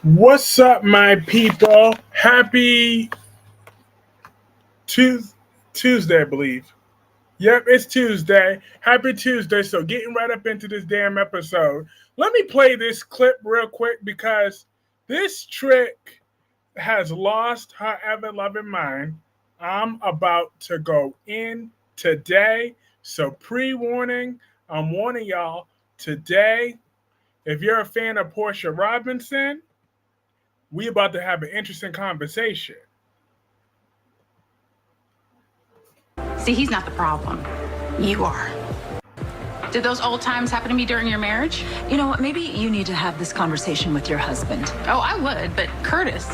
What's up, my people? Happy Tuesday, I believe. Yep, it's Tuesday. Happy Tuesday. So, getting right up into this damn episode. Let me play this clip real quick because this trick has lost her ever loving mind. I'm about to go in today. So, pre warning, I'm warning y'all today. If you're a fan of Portia Robinson, we about to have an interesting conversation. See, he's not the problem. You are. Did those old times happen to me during your marriage? You know what? Maybe you need to have this conversation with your husband. Oh, I would, but Curtis.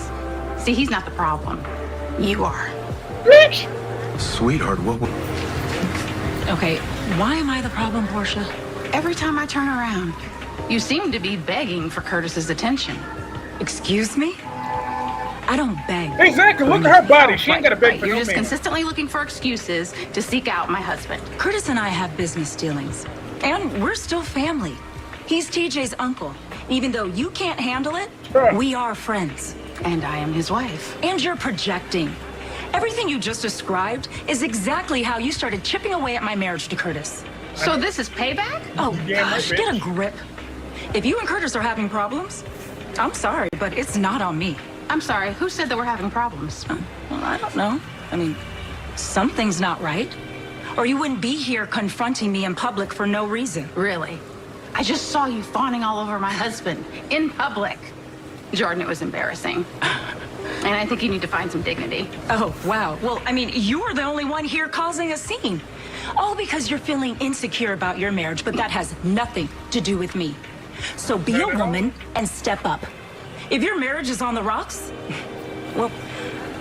See, he's not the problem. You are. Bitch! Sweetheart, what? Okay, why am I the problem, Portia? Every time I turn around, you seem to be begging for Curtis's attention. Excuse me? I don't beg. Exactly. Look at her body. She ain't got to beg for You're no just man. consistently looking for excuses to seek out my husband. Curtis and I have business dealings, and we're still family. He's TJ's uncle. Even though you can't handle it, Sure. we are friends. And I am his wife. And you're projecting. Everything you just described is exactly how you started chipping away at my marriage to Curtis. So this is payback? Oh, Yeah, my gosh, bitch. get a grip. If you and Curtis are having problems, I'm sorry, but it's not on me. I'm sorry, who said that we're having problems? Well, I don't know. I mean, something's not right. Or you wouldn't be here confronting me in public for no reason. Really? I just saw you fawning all over my husband in public. Jordan, it was embarrassing. And I think you need to find some dignity. Oh, wow. Well, I mean, you're the only one here causing a scene. All because you're feeling insecure about your marriage, but that has nothing to do with me. So be a woman and step up. If your marriage is on the rocks, well,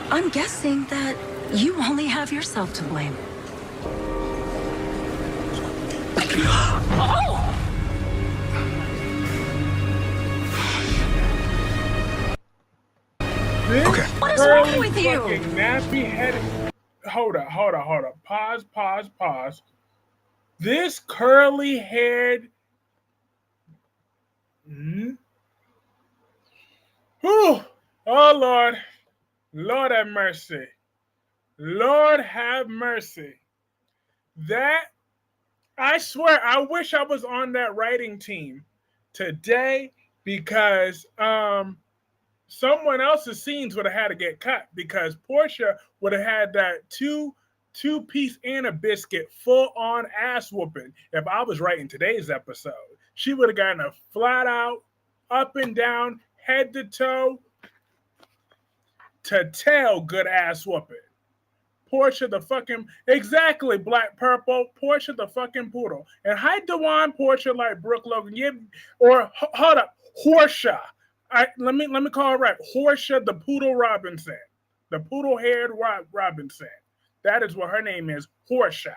I'm guessing that you only have yourself to blame. Oh! This Okay. What is wrong curly with you? fucking nappy headed. Hold up. Pause. This curly haired. Whew. Oh, Lord. Lord have mercy. Lord have mercy. That, I swear, I wish I was on that writing team today because someone else's scenes would have had to get cut because Portia would have had that two-piece and a biscuit full-on ass whooping if I was writing today's episode. She would have gotten a flat out, up and down, head to toe, to tail good ass whooping. Portia the fucking, exactly, Black Purple, Portia the fucking poodle. And hi, Dewan, Portia like Brooke Logan. Hold up, Portia. Let me call it right. Portia the Poodle Robinson. The poodle-haired Robinson. That is what her name is, Portia.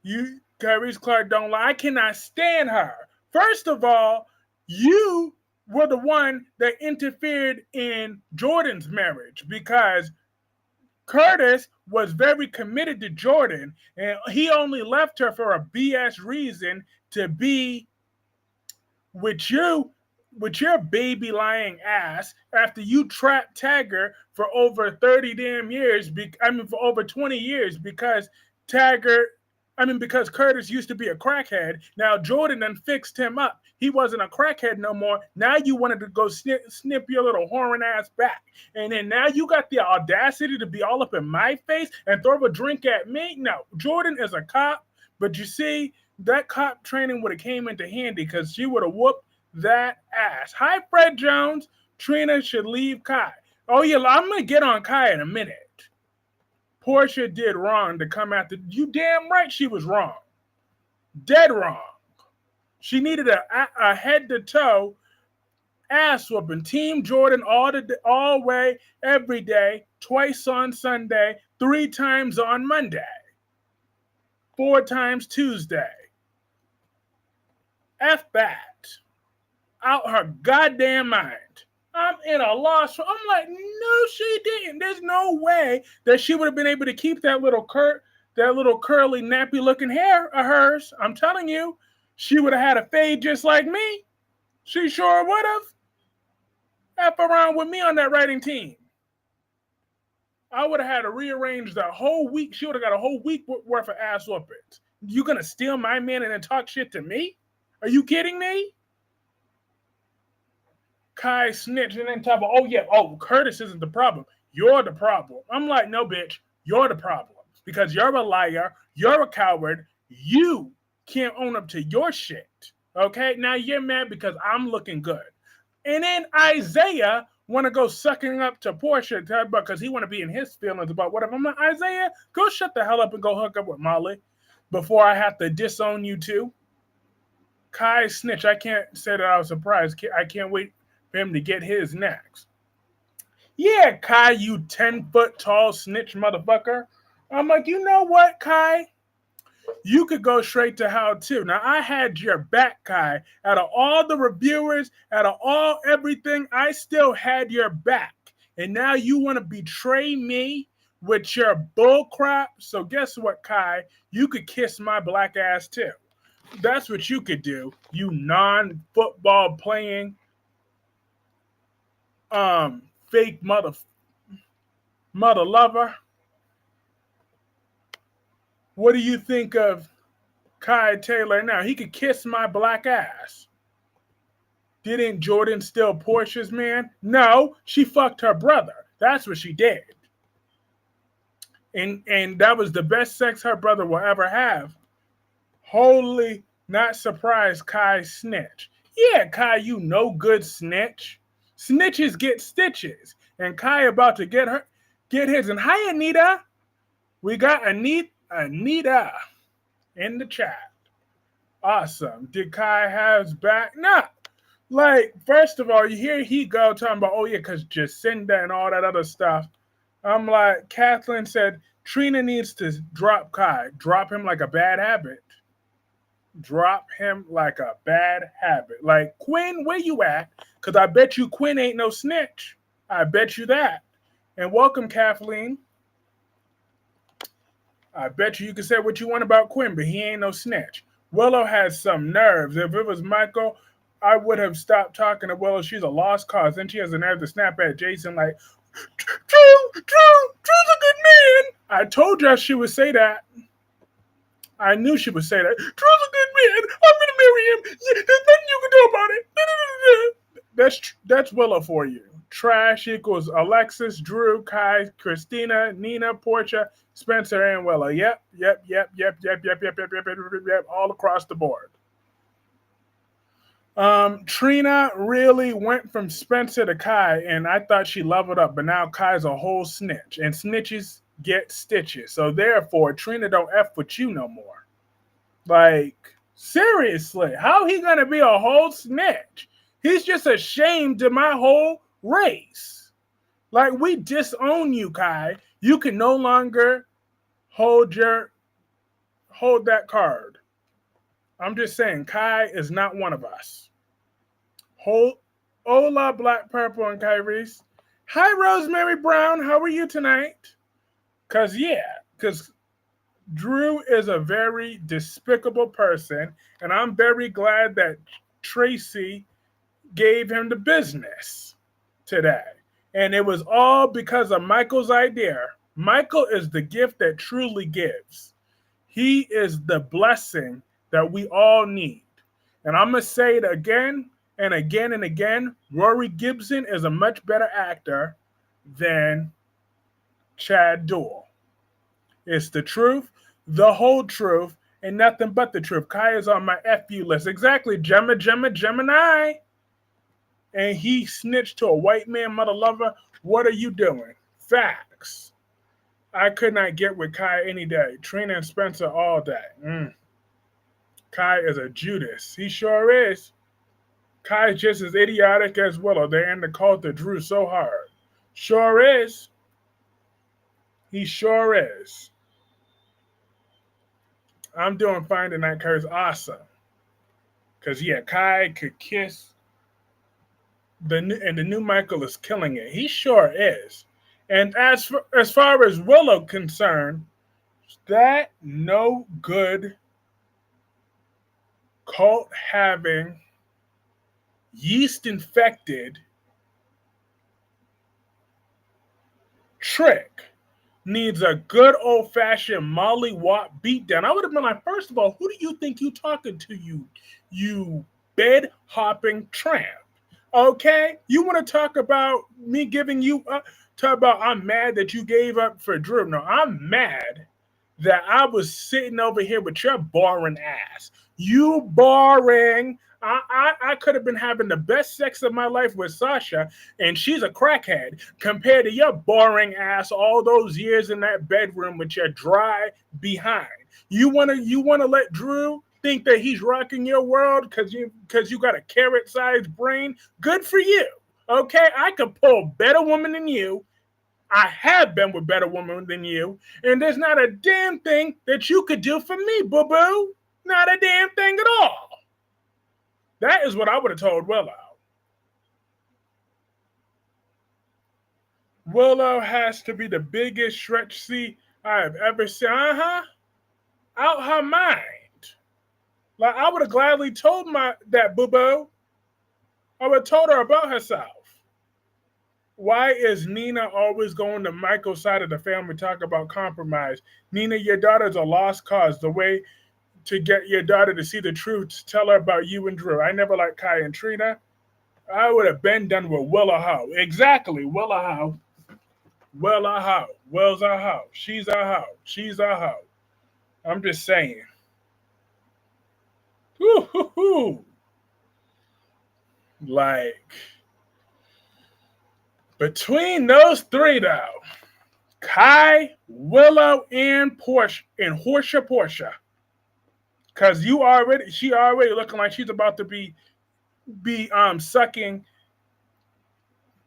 You, Kyreese Clarke, don't lie. I cannot stand her. First of all, you were the one that interfered in Jordan's marriage because Curtis was very committed to Jordan and he only left her for a BS reason to be with you, with your baby lying ass after you trapped Tagger for over 30 damn years. For over 20 years because because Curtis used to be a crackhead. Now Jordan done fixed him up. He wasn't a crackhead no more. Now you wanted to go snip your little whoring ass back. And then now you got the audacity to be all up in my face and throw a drink at me? No, Jordan is a cop. But you see, that cop training would have came into handy because she would have whooped that ass. Hi, Fred Jones. Trina should leave Kai. Oh, yeah, I'm going to get on Kai in a minute. Portia did wrong to come after you. Damn right she was wrong. Dead wrong. She needed a head to toe ass whooping. Team Jordan all way, every day, twice on Sunday, 3 times on Monday, 4 times Tuesday. F that. Out her goddamn mind. I'm in a loss. I'm like, no, she didn't. There's no way that she would have been able to keep that little curly, nappy looking hair of hers. I'm telling you, she would have had a fade just like me. She sure would have. F around with me on that writing team. I would have had to rearrange the whole week. She would have got a whole week worth of ass whoopings. You gonna steal my man and then talk shit to me? Are you kidding me? Kai snitched and then talk about, oh yeah, oh, Curtis isn't the problem. You're the problem. I'm like, no, bitch, you're the problem. Because you're a liar, you're a coward, you can't own up to your shit. Okay? Now you're mad because I'm looking good. And then Isaiah want to go sucking up to Portia because he want to be in his feelings about whatever. I'm like, Isaiah, go shut the hell up and go hook up with Molly before I have to disown you too. Kai snitch. I can't say that I was surprised. I can't wait for him to get his next. Yeah, Kai, you 10-foot tall snitch motherfucker. I'm like, you know what, Kai? You could go straight to hell too. Now, I had your back, Kai. Out of all the reviewers, out of all everything, I still had your back. And now you want to betray me with your bull crap? So guess what, Kai? You could kiss my black ass too. That's what you could do, you non-football playing fake mother lover. What do you think of Kai Taylor now? He could kiss my black ass. Didn't Jordan steal Portia's man? No, she fucked her brother. That's what she did. And that was the best sex her brother will ever have. Wholly not surprised Kai snitch. Yeah, Kai, you no good snitch. Snitches get stitches. And Kai about to get his. And hi, Anita. We got Anita in the chat. Awesome. Did Kai have his back? Nah. Like, first of all, you hear he go talking about, oh yeah, because Jacinda and all that other stuff. I'm like, Kathleen said, Trina needs to drop Kai. Drop him like a bad habit. Drop him like a bad habit. Like, Quinn, where you at? Because I bet you Quinn ain't no snitch. I bet you that. And welcome, Kathleen. I bet you can say what you want about Quinn, but he ain't no snitch. Willow has some nerves. If it was Michael, I would have stopped talking to Willow. She's a lost cause. Then she has the nerve to snap at Jason like, True's a good man. I told you she would say that. I knew she would say that. True's a good man. I'm going to marry him. Yeah, there's nothing you can do about it. That's Willow for you. Trash equals Alexis, Drew, Kai, Christina, Nina, Portia, Spencer, and Willow. Yep. All across the board. Trina really went from Spencer to Kai, and I thought she leveled up, but now Kai's a whole snitch, and snitches get stitches. So therefore, Trina don't F with you no more. Like, seriously, how he gonna be a whole snitch? He's just ashamed of my whole race. Like, we disown you, Kai. You can no longer hold that card. I'm just saying, Kai is not one of us. Hola, Black, Purple, and Kyreese. Hi, Rosemary Brown. How are you tonight? Because Drew is a very despicable person, and I'm very glad that Tracy gave him the business today. And it was all because of Michael's idea. Michael is the gift that truly gives. He is the blessing that we all need. And I'm going to say it again and again and again. Rory Gibson is a much better actor than Chad Duell. It's the truth, the whole truth, and nothing but the truth. Kai is on my FU list. Exactly, Gemini. And he snitched to a white man, mother lover. What are you doing? Facts. I could not get with Kai any day. Trina and Spencer all day. Kai is a Judas. He sure is. Kai's just as idiotic as Willow. They're in the cult that Drew so hard. Sure is. He sure is. I'm doing fine tonight. Kai's awesome. Because, yeah, Kai could kiss. The new Michael is killing it. He sure is. And as far as Willow concerned, that no good cult having yeast-infected trick needs a good old-fashioned mollywop beatdown. I would have been like, first of all, who do you think you talking to, you bed-hopping tramp? Okay? You want to talk about me giving you up? Talk about I'm mad that you gave up for Drew. No, I'm mad that I was sitting over here with your boring ass. You boring. I could have been having the best sex of my life with Sasha, and she's a crackhead compared to your boring ass all those years in that bedroom with your dry behind. You wanna let Drew think that he's rocking your world because you got a carrot-sized brain? Good for you. Okay, I could pull better woman than you. I have been with better women than you, and there's not a damn thing that you could do for me, boo-boo. Not a damn thing at all. That is what I would have told Willow. Willow has to be the biggest stretch C I have ever seen. Out her mind. Like, I would have gladly told that boo-boo. I would have told her about herself. Why is Nina always going to Michael's side of the family talk about compromise? Nina, your daughter's a lost cause. The way to get your daughter to see the truth, tell her about you and Drew. I never liked Kai and Trina. I would have been done with Willa Ho. Exactly, Willa Ho. Willa Ho. Will's a hoe. She's a hoe. She's a hoe. I'm just saying. Woo-hoo-hoo. Like, between those three, though, Kai, Willow, and Portia, because she already looking like she's about to be sucking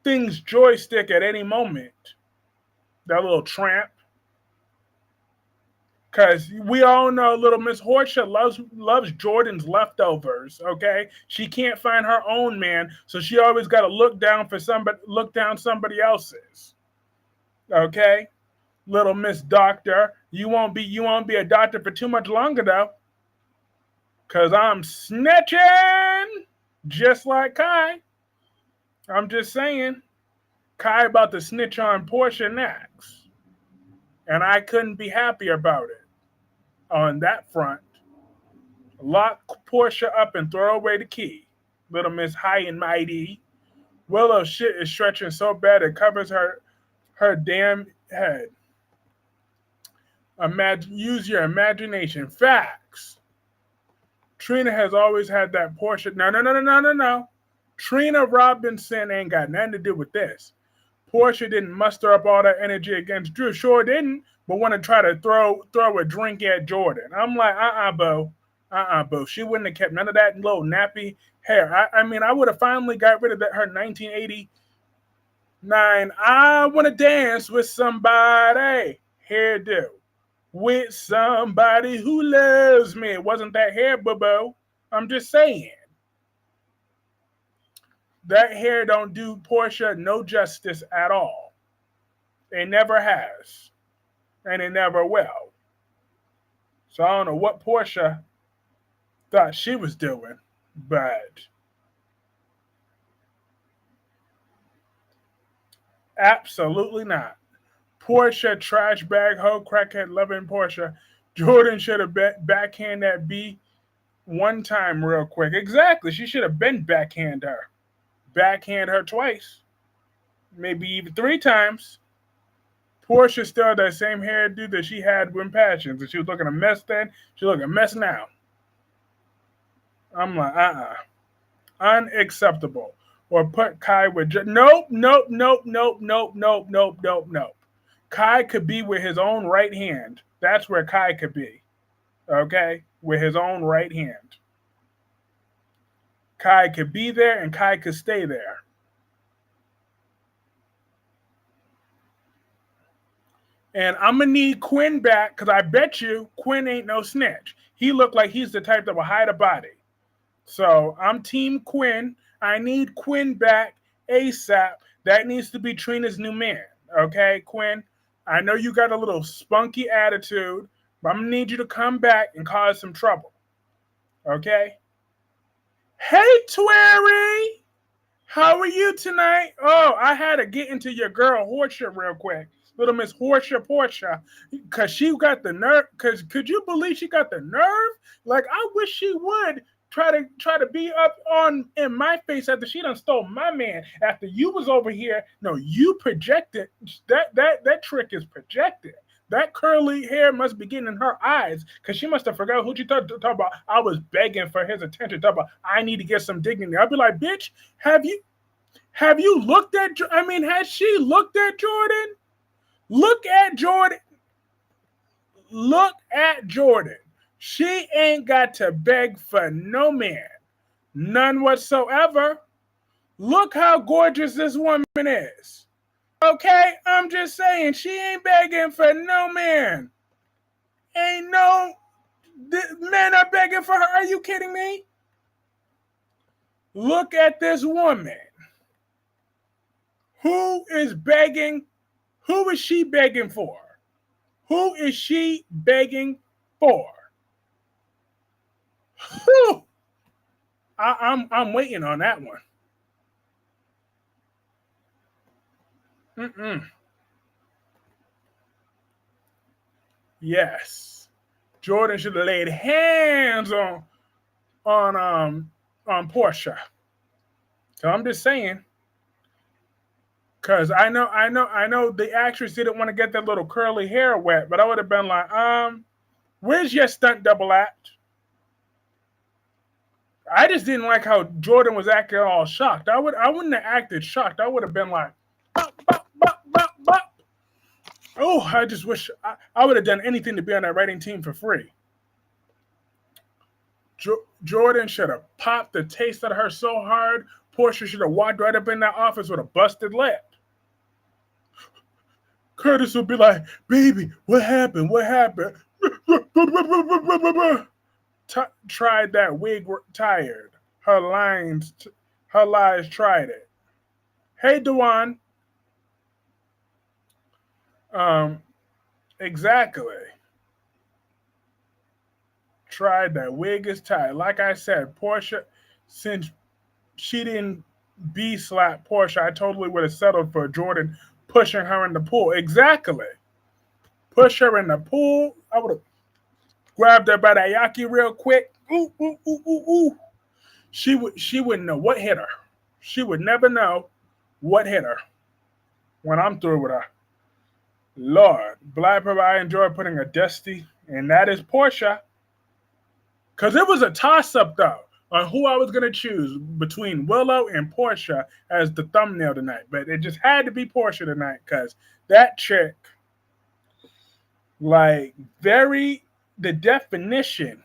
things joystick at any moment. That little tramp. Because we all know little Miss Portia loves Jordan's leftovers, okay? She can't find her own man, so she always got to look down somebody else's. Okay? Little Miss Doctor, you won't be a doctor for too much longer though. Cause I'm snitching just like Kai. I'm just saying. Kai about to snitch on Portia next. And I couldn't be happier about it. On that front, lock Portia up and throw away the key. Little Miss High and Mighty. Willow's shit is stretching so bad it covers her damn head. Use your imagination. Facts. Trina has always had that Portia. No. Trina Robinson ain't got nothing to do with this. Portia didn't muster up all that energy against Drew. Sure didn't, but want to try to throw a drink at Jordan. I'm like, boo. She wouldn't have kept none of that little nappy hair. I mean, I would have finally got rid of her 1989 I want to dance with somebody hairdo. With somebody who loves me. It wasn't that hair, boo-boo. I'm just saying. That hair don't do Portia no justice at all. It never has. And it never will. So I don't know what Portia thought she was doing, but absolutely not. Portia, trash bag, hoe, crackhead, loving Portia. Jordan should have backhand that B one time real quick. Exactly. She should have been backhand her. Backhand her twice. Maybe even 3 times. Portia still had that same hairdo that she had when Passions. And she was looking a mess then. She's looking a mess now. I'm like, unacceptable. Or put Kai with... Nope. Kai could be with his own right hand. That's where Kai could be. Okay? With his own right hand. Kai could be there and Kai could stay there. And I'm going to need Quinn back because I bet you Quinn ain't no snitch. He looked like he's the type that will hide a body. So I'm Team Quinn. I need Quinn back ASAP. That needs to be Trina's new man. Okay, Quinn? I know you got a little spunky attitude, but I'm going to need you to come back and cause some trouble. Okay? Hey, Twerry! How are you tonight? Oh, I had to get into your girl Portia real quick. Little Miss Portia. Because she got the nerve. Because could you believe she got the nerve? Like, I wish she would try to be up on in my face after she done stole my man. After you was over here. No, you projected. That trick is projected. That curly hair must be getting in her eyes because she must have forgot who she talked about. I was begging for his attention. Talk about I need to get some dignity. I'd be like, bitch, have you looked at? I mean, has she looked at Jordan? Look at Jordan. Look at Jordan. She ain't got to beg for no man, none whatsoever. Look how gorgeous this woman is. Okay, I'm just saying, she ain't begging for no man. Ain't no men are begging for her. Are you kidding me? Look at this woman. Who is begging? Who is she begging for? Who is she begging for? Whew. I'm waiting on that one. Yes, Jordan should have laid hands on Portia. So I'm just saying, because I know the actress didn't want to get that little curly hair wet, but I would have been like, where's your stunt double act? I just didn't like how Jordan was acting all shocked. I wouldn't have acted shocked. I would have been like, bop, bop, bop, bop, bop. Oh, I just wish I would have done anything to be on that writing team for free. Jordan should have popped the taste out of her so hard, Portia should have walked right up in that office with a busted lip. Curtis would be like, baby, what happened? What happened? Tried that wig tired. Her lies tried it. Hey, Dewan. Exactly. Tried that wig is tired. Like I said, Portia, since she didn't slap Portia, I totally would have settled for Jordan pushing her in the pool. Exactly. Push her in the pool. I would have grabbed her by the yaki real quick. Ooh, ooh, ooh, ooh, ooh. She wouldn't know what hit her. She would never know what hit her when I'm through with her. Lord, Black Pepper, I enjoy putting a Dusty, and that is Portia. Because it was a toss-up, though, on who I was going to choose between Willow and Portia as the thumbnail tonight. But it just had to be Portia tonight because that chick, like, the definition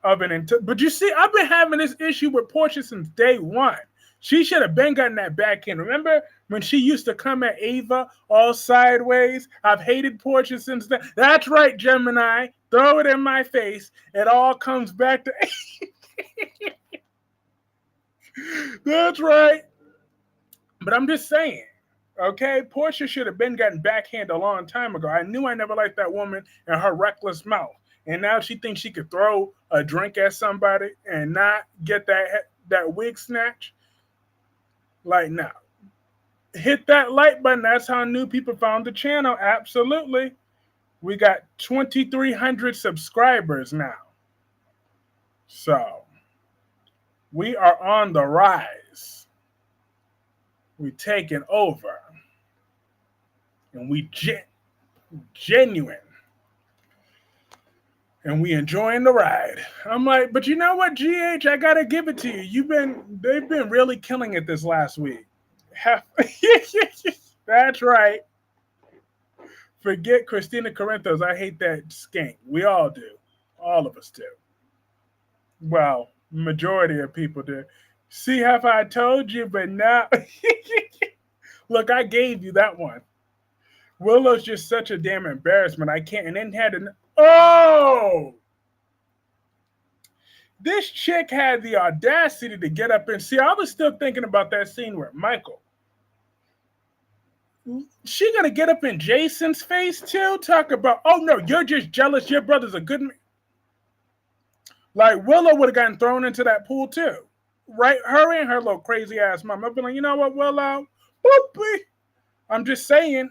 of an... But you see, I've been having this issue with Portia since day one. She should have been gotten that backhand. Remember when she used to come at Ava all sideways? I've hated Portia since then. That's right, Gemini. Throw it in my face. It all comes back to... That's right. But I'm just saying, okay? Portia should have been gotten backhand a long time ago. I knew I never liked that woman and her reckless mouth. And now she thinks she could throw a drink at somebody and not get that wig snatch. Like, now, hit that like button. That's how new people found the channel. Absolutely. We got 2,300 subscribers now. So, we are on the rise. We taking over. And we genuine. And we enjoying the ride. I'm like, but you know what, GH, I gotta give it to you. They've been really killing it this last week. That's right. Forget Christina Corinthos. I hate that skank. We all do. All of us do. Well, majority of people do. See how I told you, but now look, I gave you that one. Willow's just such a damn embarrassment. I can't. And then had an this chick had the audacity to get up and see. I was still thinking about that scene where Michael. She gonna get up in Jason's face too? Talk about, oh no, you're just jealous. Your brother's a good man. Like Willow would have gotten thrown into that pool too. right? Her and her little crazy ass mom. I've been like, you know what, Willow? Whoopee. I'm just saying.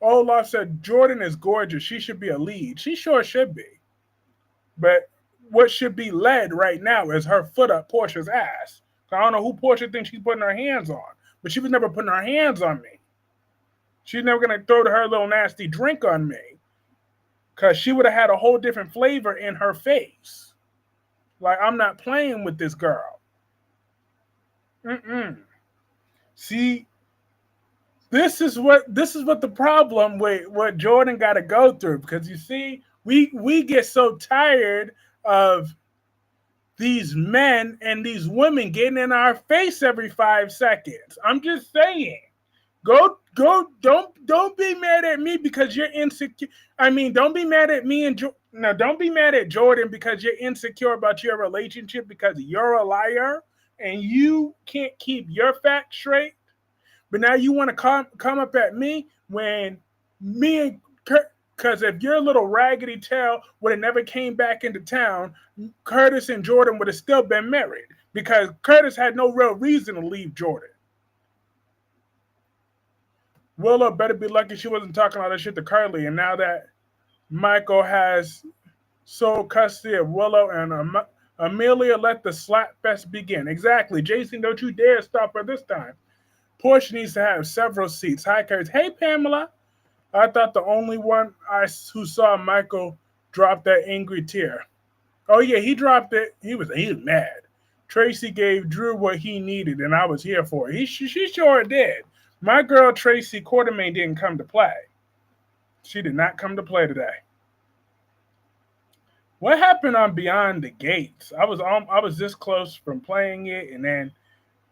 Olaf said Jordan is gorgeous. She should be a lead. She sure should be. But what should be led right now is her foot up Portia's ass. I don't know who Portia thinks she's putting her hands on, but she was never putting her hands on me. She's never gonna throw her little nasty drink on me, cause she would have had a whole different flavor in her face. Like, I'm not playing with this girl. Mm-mm. See, this is what the problem with what Jordan got to go through, because you see, we get so tired of these men and these women getting in our face every 5 seconds. I'm just saying. Go don't be mad at me because you're insecure. I mean, don't be mad at me and no, don't be mad at Jordan because you're insecure about your relationship because you're a liar and you can't keep your facts straight. But now you want to come up at me when me and because if your little raggedy tail would have never came back into town, Curtis and Jordan would have still been married because Curtis had no real reason to leave Jordan. Willow better be lucky she wasn't talking all that shit to Carly. And now that Michael has sole custody of Willow and Amelia, let the slap fest begin. Exactly. Jason, don't you dare stop her this time. Portia needs to have several seats. Hi, Kyreese. Hey, Pamela. I thought the only one who saw Michael drop that angry tear. Oh, yeah, he dropped it. He was mad. Tracy gave Drew what he needed, and I was here for it. She sure did. My girl Tracy Quartermain didn't come to play. She did not come to play today. What happened on Beyond the Gates? I was this close from playing it, and then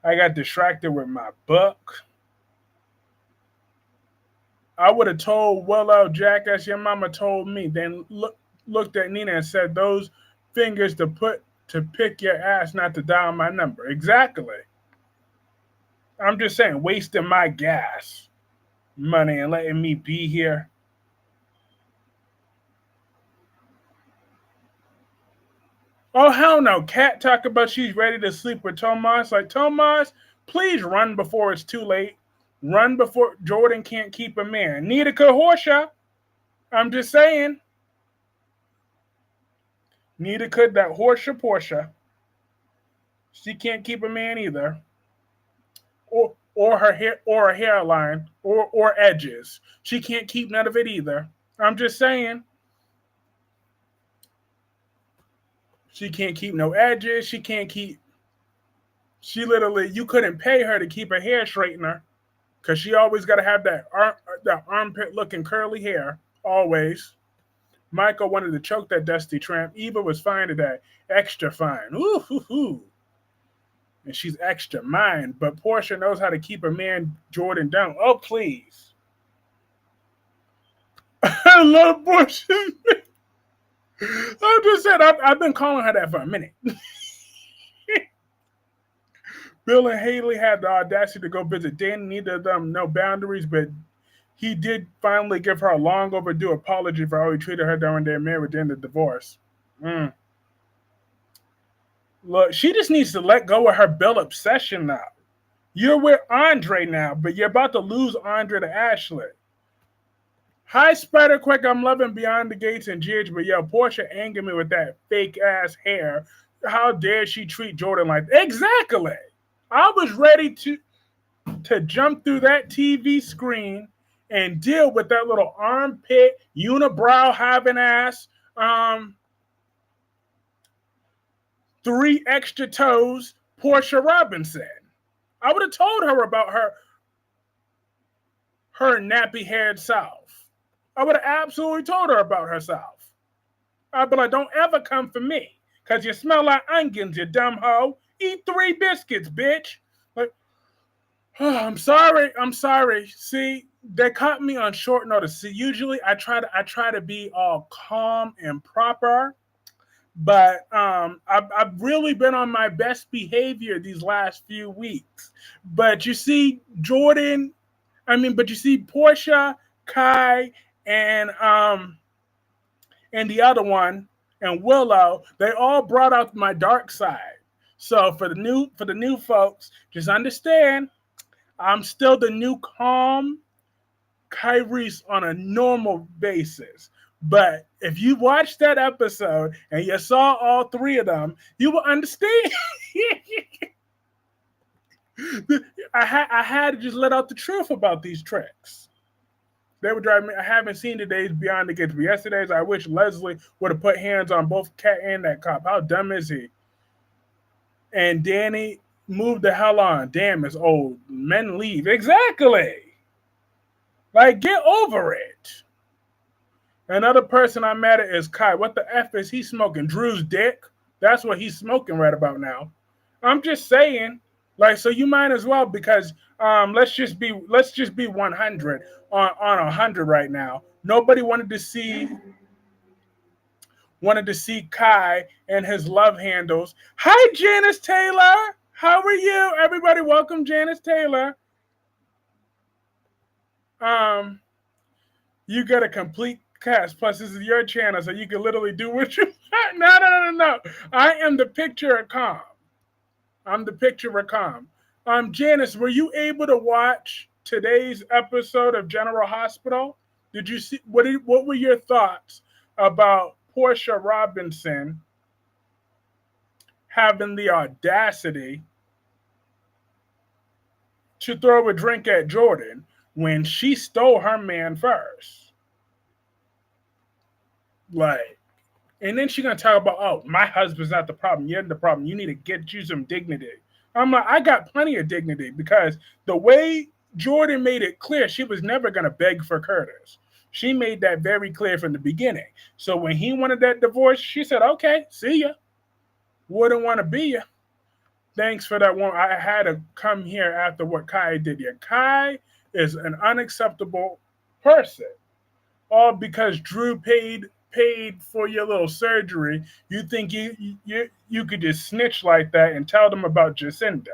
I got distracted with my book. I would have told Willow, Jackass, your mama told me. Then looked at Nina and said, those fingers to pick your ass, not to dial my number. Exactly. I'm just saying, wasting my gas money and letting me be here. Oh, hell no. Kat talk about she's ready to sleep with Tomas. Like, Tomas, please run before it's too late. Run before Jordan can't keep a man. Neither could Portia. I'm just saying. Neither could that Portia. She can't keep a man either. Or her hair, or a hairline, or edges. She can't keep none of it either. I'm just saying. She can't keep no edges. She can't keep. She literally, you couldn't pay her to keep a hair straightener, because she always got to have that armpit looking curly hair always. Michael wanted to choke that dusty tramp. Eva was fine today, extra fine. Ooh, hoo, hoo. And she's extra mine. But Portia knows how to keep a man Jordan down. Oh, please. I love Portia. I'm just saying, I've been calling her that for a minute. Bill and Haley had the audacity to go visit Danny. Neither of them no boundaries, but he did finally give her a long overdue apology for how he treated her during their marriage and the divorce. Look, she just needs to let go of her Bill obsession now. You're with Andre now, but you're about to lose Andre to Ashley. Hi, Spider Quick. I'm loving Beyond the Gates and Jidge, but yo, Portia angered me with that fake ass hair. How dare she treat Jordan like that? Exactly. I was ready to jump through that TV screen and deal with that little armpit, unibrow having ass, 3 extra toes, Portia Robinson. I would have told her about her nappy-haired self. I would have absolutely told her about herself. I'd be like, don't ever come for me, because you smell like onions, you dumb hoe. Eat 3 biscuits, bitch. Like, oh, I'm sorry. See, they caught me on short notice. See, usually I try to be all calm and proper. But I've really been on my best behavior these last few weeks. But you see, Portia, Kai, and the other one, and Willow, they all brought out my dark side. So for the new folks, just understand I'm still the new calm Kyreese on a normal basis. But if you watched that episode and you saw all three of them, you will understand. I had to just let out the truth about these tricks. They were driving me. I haven't seen today's Beyond the Gates, but yesterday's I wish Leslie would have put hands on both Cat and that cop. How dumb is he? And Danny moved the hell on. Damn, it's old. Men leave. Exactly. Like, get over it. Another person I'm mad at is Kai. What the F is he smoking? Drew's dick? That's what he's smoking right about now. I'm just saying. Like, so you might as well, because let's just be 100 on 100 right now. Nobody wanted to see Kai and his love handles. Hi, Janice Taylor. How are you? Everybody, welcome Janice Taylor. You get a complete cast. Plus, this is your channel, so you can literally do what you want. No. I am the picture of calm. I'm the picture of calm. Janice, were you able to watch today's episode of General Hospital? Did you see what were your thoughts about Portia Robinson having the audacity to throw a drink at Jordan when she stole her man first? Like, and then she's gonna talk about, oh, my husband's not the problem. You're the problem. You need to get you some dignity. I'm like, I got plenty of dignity, because the way Jordan made it clear, she was never gonna beg for Curtis. She made that very clear from the beginning. So when he wanted that divorce, she said, okay, see ya. Wouldn't want to be ya. Thanks for that one. I had to come here after what Kai did here. Kai is an unacceptable person. All because Drew paid for your little surgery. You think you could just snitch like that and tell them about Jacinda?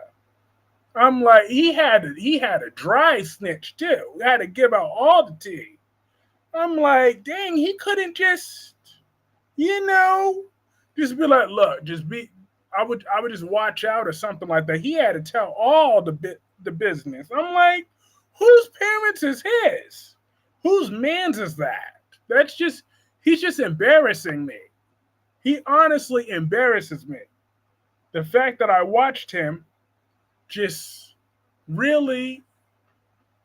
I'm like, he had a dry snitch too. He had to give out all the tea. I'm like, dang, he couldn't just, just be like, look, just be. I would just watch out or something like that. He had to tell all the business. I'm like, whose parents is his? Whose man's is that? He's just embarrassing me. He honestly embarrasses me. The fact that I watched him just really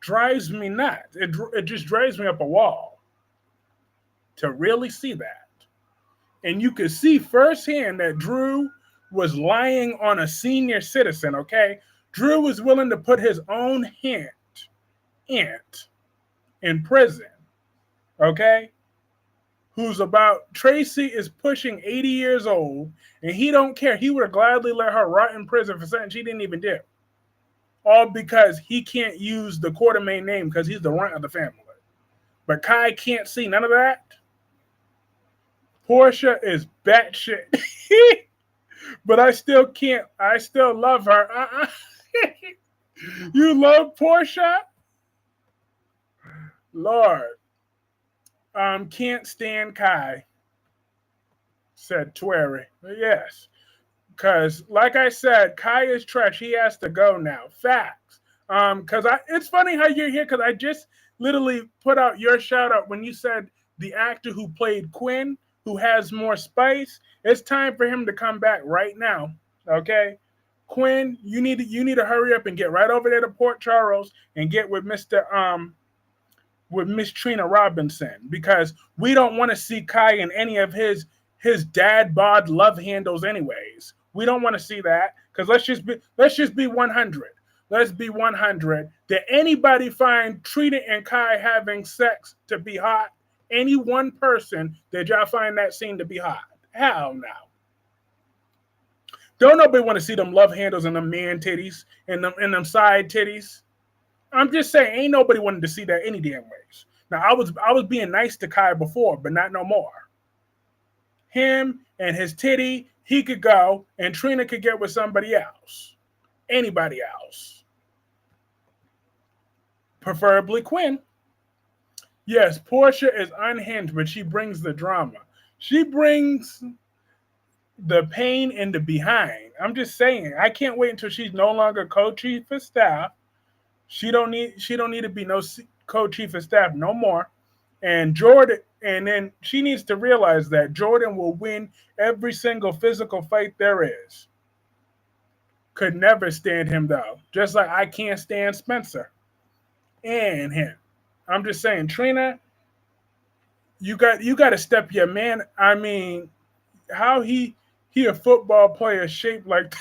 drives me nuts. It just drives me up a wall to really see that. And you could see firsthand that Drew was lying on a senior citizen, okay? Drew was willing to put his own aunt in prison, okay? Tracy is pushing 80 years old, and he don't care. He would have gladly let her rot in prison for something she didn't even do. All because he can't use the Quartermain name because he's the runt of the family. But Kai can't see none of that. Portia is batshit. But I still love her. You love Portia? Lord. Can't stand Kai, said Twerry. Yes. Because, like I said, Kai is trash. He has to go now. Facts. It's funny how you're here, because I just literally put out your shout out when you said the actor who played Quinn, who has more spice. It's time for him to come back right now. Okay, Quinn, you need to hurry up and get right over there to Port Charles and get with Miss Trina Robinson, because we don't want to see Kai in any of his dad bod love handles anyways. We don't want to see that, because let's just be 100. Let's be 100. Did anybody find Trina and Kai having sex to be hot? Any one person, did y'all find that scene to be hot? Hell no. Don't nobody want to see them love handles and them man titties and them side titties. I'm just saying, ain't nobody wanted to see that any damn ways. Now, I was being nice to Kai before, but not no more. Him and his titty, he could go, and Trina could get with somebody else. Anybody else. Preferably Quinn. Yes, Portia is unhinged, but she brings the drama. She brings the pain in the behind. I'm just saying, I can't wait until she's no longer co-chief of staff. She don't need to be no co-chief of staff no more. And Jordan, and then she needs to realize that Jordan will win every single physical fight there is. Could never stand him though. Just like I can't stand Spencer and him. I'm just saying, Trina, you got to step your man. I mean, how he a football player shaped like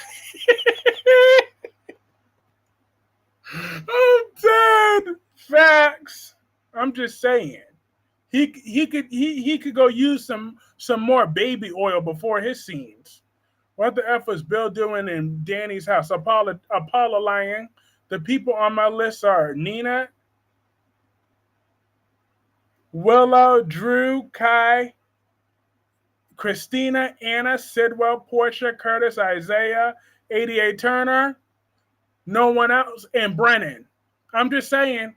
I'm dead. Facts. I'm just saying. He could go use some more baby oil before his scenes. What the F was Bill doing in Danny's house? Apollo lying. The people on my list are Nina, Willow, Drew, Kai, Christina, Anna, Sidwell, Portia, Curtis, Isaiah, 88 Turner, no one else, and Brennan. I'm just saying.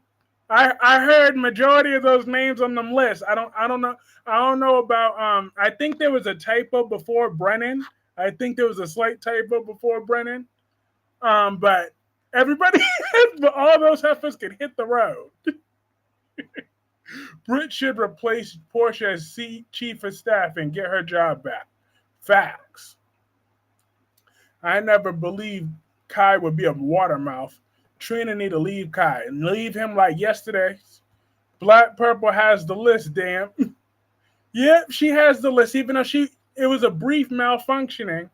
I heard majority of those names on them lists. I don't know about I think there was a typo before Brennan. I think there was a slight typo before Brennan. But everybody but all those heifers can hit the road. Britt should replace Portia as chief of staff and get her job back. Facts. I never believed Kai would be a watermouth. Trina need to leave Kai and leave him like yesterday. Black Purple has the list, damn. Yep, she has the list, even though it was a brief malfunctioning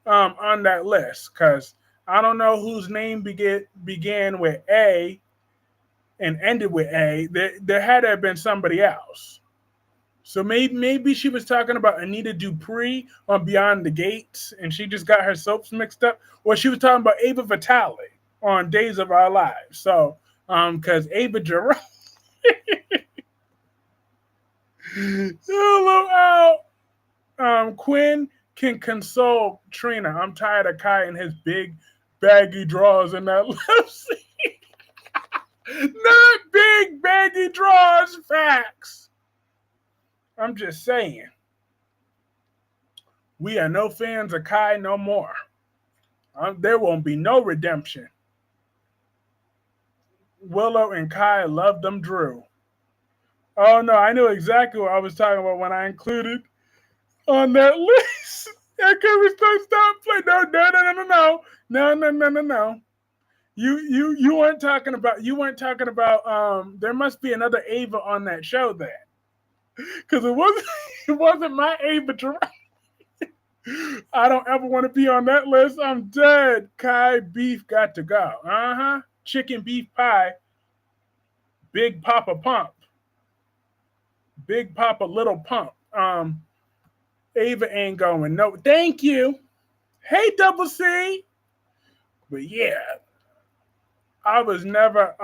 on that list. Because I don't know whose name began with A and ended with A. There had to have been somebody else. So maybe she was talking about Anita Dupree on Beyond the Gates, and she just got her soaps mixed up. Or she was talking about Ava Vitale on Days of Our Lives. So, because Ava Jerome, hello out. Quinn can console Trina. I'm tired of Kai and his big baggy drawers in that left seat. Not big baggy drawers, facts. I'm just saying. We are no fans of Kai no more. There won't be no redemption. Willow and Kai loved them Drew. Oh no, I knew exactly what I was talking about when I included on that list. I couldn't stop playing. No. You weren't talking about there must be another Ava on that show then. Because it wasn't my Ava Jerome. I don't ever want to be on that list. I'm dead. Kai beef got to go. Chicken beef pie. Big Papa Pump. Big Papa Little Pump. Ava ain't going. No, thank you. Hey, Double C. But yeah, I was never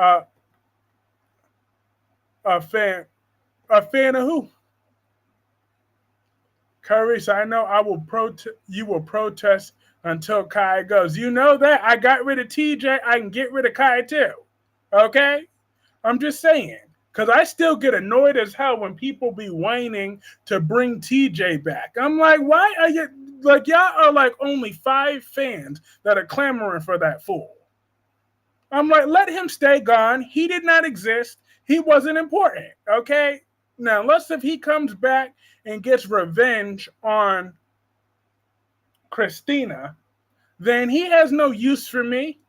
a fan. A fan of who? Kyreese, I know you will protest until Kai goes. You know that? I got rid of TJ. I can get rid of Kai too. Okay? I'm just saying. Because I still get annoyed as hell when people be whining to bring TJ back. I'm like, why are you... Like, y'all are like only 5 fans that are clamoring for that fool. I'm like, let him stay gone. He did not exist. He wasn't important. Okay? Now, unless if he comes back and gets revenge on Christina, then he has no use for me.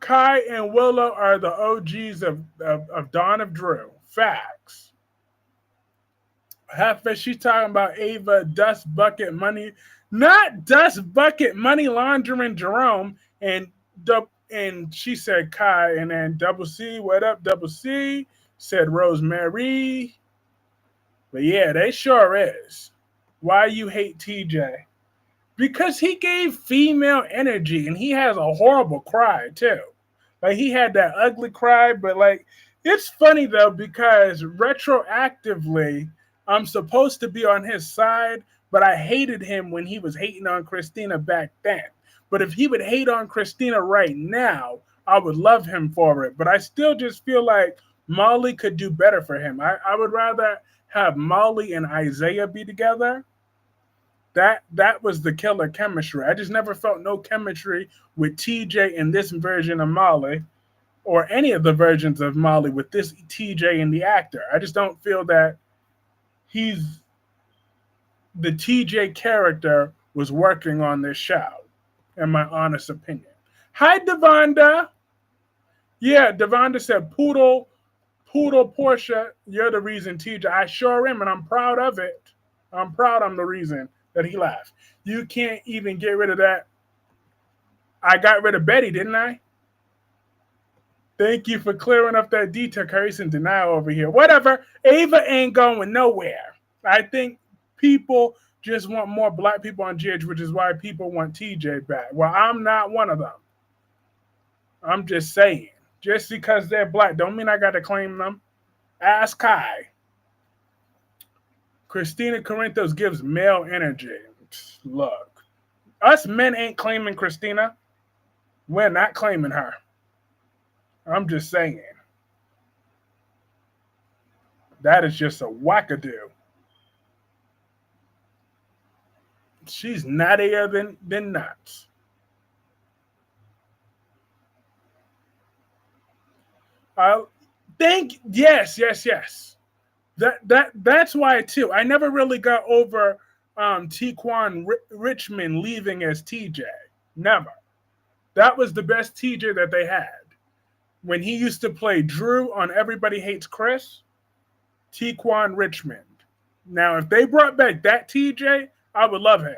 Kai and Willow are the OGs of Dawn of Drew. Facts. Half she's talking about Ava Dust Bucket Money, not Dust Bucket Money Laundering Jerome, and she said Kai, and then Double C, what up, Double C? Said Rosemary. But yeah, they sure is. Why you hate TJ? Because he gave female energy, and he has a horrible cry too. Like he had that ugly cry, but like it's funny though because retroactively I'm supposed to be on his side, but I hated him when he was hating on Christina back then. But if he would hate on Christina right now, I would love him for it. But I still just feel like Molly could do better for him. I would rather have Molly and Isaiah be together, that was the killer chemistry. I just never felt no chemistry with TJ in this version of Molly, or any of the versions of Molly with this TJ and the actor. I just don't feel that he's the TJ character was working on this show, in my honest opinion. Hi, Devonda. Yeah, Devonda said, Poodle Portia, you're the reason, TJ. I sure am, and I'm proud of it. I'm proud I'm the reason that he left. You can't even get rid of that. I got rid of Betty, didn't I? Thank you for clearing up that detail. Kyreese in denial over here. Whatever. Ava ain't going nowhere. I think people just want more black people on GH, which is why people want TJ back. Well, I'm not one of them. I'm just saying. Just because they're black don't mean I got to claim them. Ask Kai. Christina Corinthos gives male energy. Look, us men ain't claiming Christina. We're not claiming her. I'm just saying. That is just a wackadoo. She's nuttier than nuts. Yes. That's why too. I never really got over Tequan Richmond leaving as TJ. Never. That was the best TJ that they had. When he used to play Drew on Everybody Hates Chris, Tequan Richmond. Now, if they brought back that TJ, I would love him.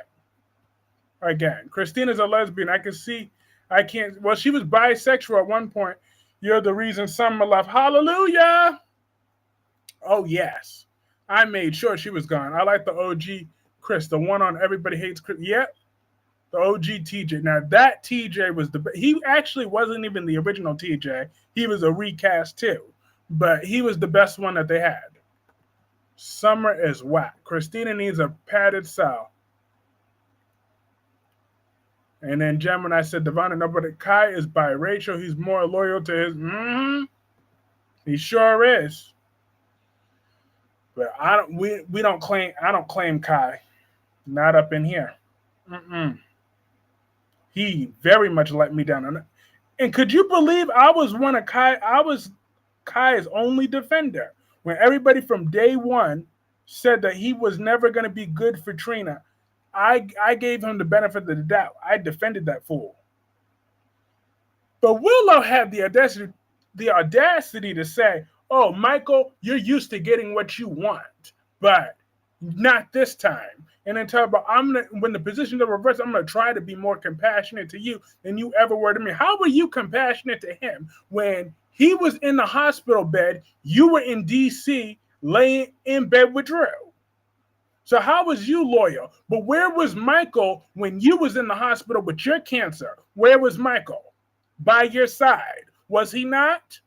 Again, Christina's a lesbian. Well, she was bisexual at one point. You're the reason Summer left. Hallelujah. Oh, yes. I made sure she was gone. I like the OG Chris, the one on Everybody Hates Chris. Yep. The OG TJ. Now, that TJ was he actually wasn't even the original TJ. He was a recast, too. But he was the best one that they had. Summer is whack. Christina needs a padded cell. And then Gemini said, Devon, nobody. Kai is biracial. He's more loyal to his. He sure is. But I don't claim Kai. Not up in here. He very much let me down. And could you believe I was Kai's only defender when everybody from day one said that he was never going to be good for Trina. I gave him the benefit of the doubt. I defended that fool. But Willow had the audacity to say, oh, Michael, you're used to getting what you want, but not this time. And then tell about, when the position is reversed, I'm going to try to be more compassionate to you than you ever were to me. How were you compassionate to him when he was in the hospital bed, you were in D.C. laying in bed with Drew? So how was you loyal? But where was Michael when you was in the hospital with your cancer? Where was Michael? By your side. Was he not?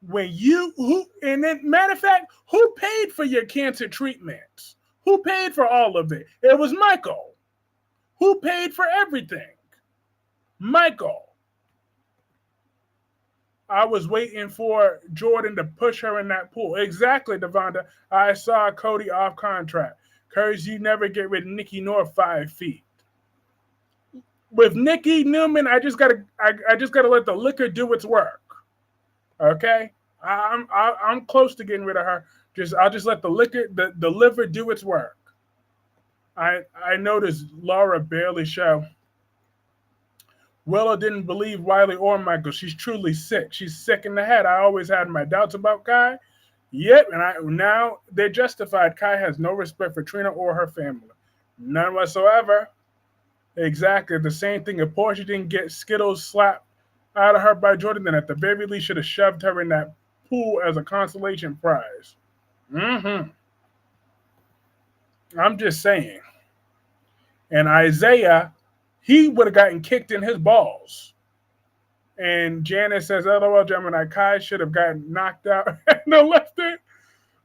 And then, matter of fact, who paid for your cancer treatments? Who paid for all of it? It was Michael. Who paid for everything? Michael. I was waiting for Jordan to push her in that pool. Exactly, Devonda. I saw Cody off contract. Curse, you never get rid of Nikki nor 5 feet. With Nikki Newman, I just gotta let the liquor do its work. Okay? I'm close to getting rid of her. I'll just let the liver do its work. I noticed Laura barely show. Willow didn't believe Wiley or Michael. She's truly sick. She's sick in the head. I always had my doubts about Kai. Yep, and now they're justified. Kai has no respect for Trina or her family. None whatsoever. Exactly. The same thing. If Portia didn't get Skittles slapped out of her by Jordan, then at the very least should have shoved her in that pool as a consolation prize. I'm just saying. And Isaiah, he would have gotten kicked in his balls. And Janice says, LOL, Gemini, Kai should have gotten knocked out and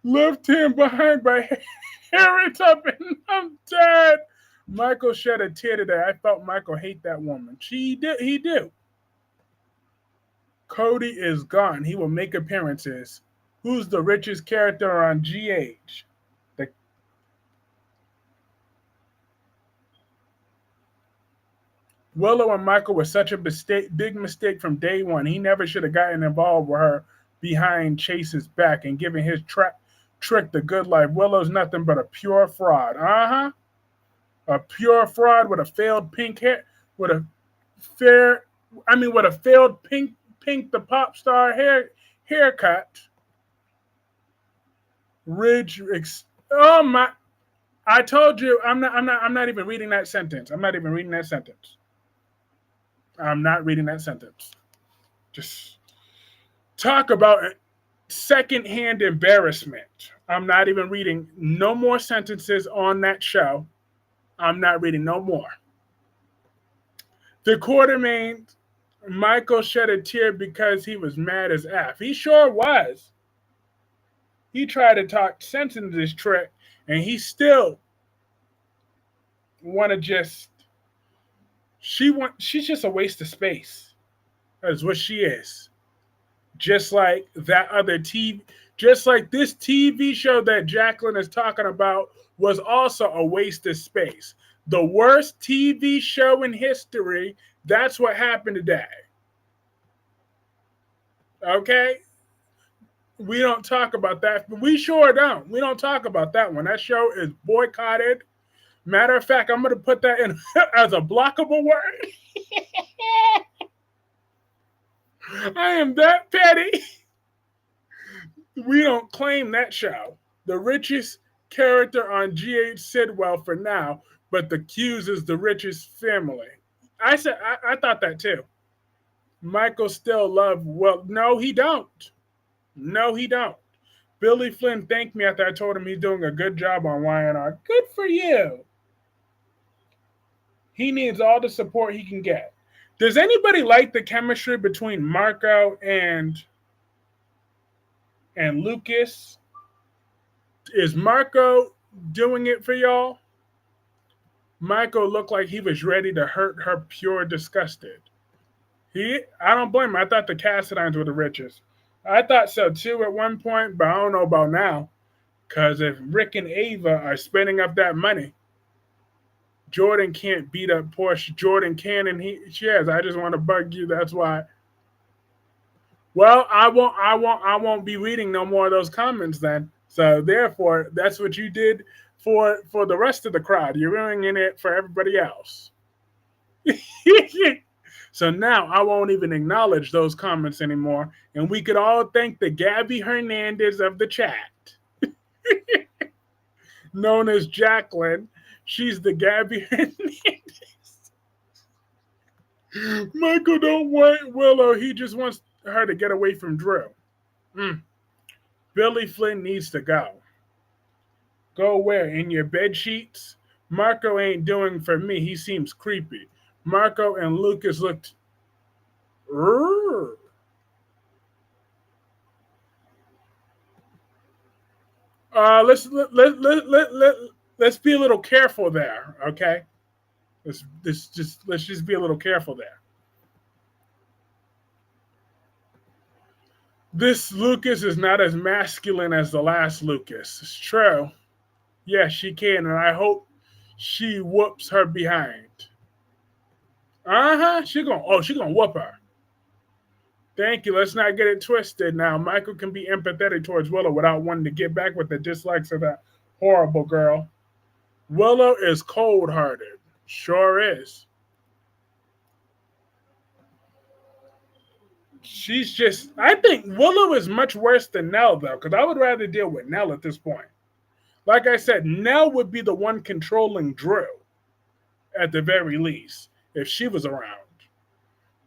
left him behind by Harry Tubman. I'm dead. Michael shed a tear today. I felt Michael hate that woman. He did. Cody is gone. He will make appearances. Who's the richest character on GH? The Willow and Michael was such a big mistake from day one. He never should have gotten involved with her behind Chase's back and given his trick the good life. Willow's nothing but a pure fraud. A pure fraud with a failed pink hair, with a fair, with a failed pink the pop star haircut. Ridge, oh my! I told you, I'm not even reading that sentence. I'm not even reading that sentence. I'm not reading that sentence. Just talk about secondhand embarrassment. I'm not even reading no more sentences on that show. I'm not reading no more. The Quartermain, Michael shed a tear because he was mad as F. He sure was. He tried to talk sense into this trick, and he still want to just. She's just a waste of space. That's what she is. Just like that other TV, just like this TV show that Jacqueline is talking about was also a waste of space. The worst TV show in history. That's what happened today. Okay? We don't talk about that. We sure don't. We don't talk about that one. That show is boycotted. Matter of fact, I'm going to put that in as a blockable word. I am that petty. We don't claim that show. The richest character on GH Sidwell for now, but the Q's is the richest family. I thought that too. Michael still loved, well, no, he don't. No, he don't. Billy Flynn thanked me after I told him he's doing a good job on YNR. Good for you. He needs all the support he can get. Does anybody like the chemistry between Marco and Lucas? Is Marco doing it for y'all? Michael looked like he was ready to hurt her pure disgusted. I don't blame him. I thought the Cassidines were the richest. I thought so too at one point, but I don't know about now. Because if Rick and Ava are spending up that money, Jordan can't beat up Portia. Jordan can, and she has. I just want to bug you. That's why. Well, I won't be reading no more of those comments then. So therefore, that's what you did for the rest of the crowd. You're ruining it for everybody else. So now I won't even acknowledge those comments anymore, and we could all thank the Gabby Hernandez of the chat, known as Jacqueline. She's the Gabby Hernandez. Michael don't want Willow. He just wants her to get away from Drew. Billy Flynn needs to go. Go where? In your bed sheets? Marco ain't doing for me. He seems creepy. Marco and Lucas looked. Let's be a little careful there, okay? Let's just be a little careful there. This Lucas is not as masculine as the last Lucas. It's true. Yes, she can, and I hope she whoops her behind. She gonna whoop her. Thank you. Let's not get it twisted now. Michael can be empathetic towards Willow without wanting to get back with the dislikes of that horrible girl. Willow is cold-hearted. Sure is. I think Willow is much worse than Nell, though, because I would rather deal with Nell at this point. Like I said, Nell would be the one controlling Drew, at the very least, if she was around.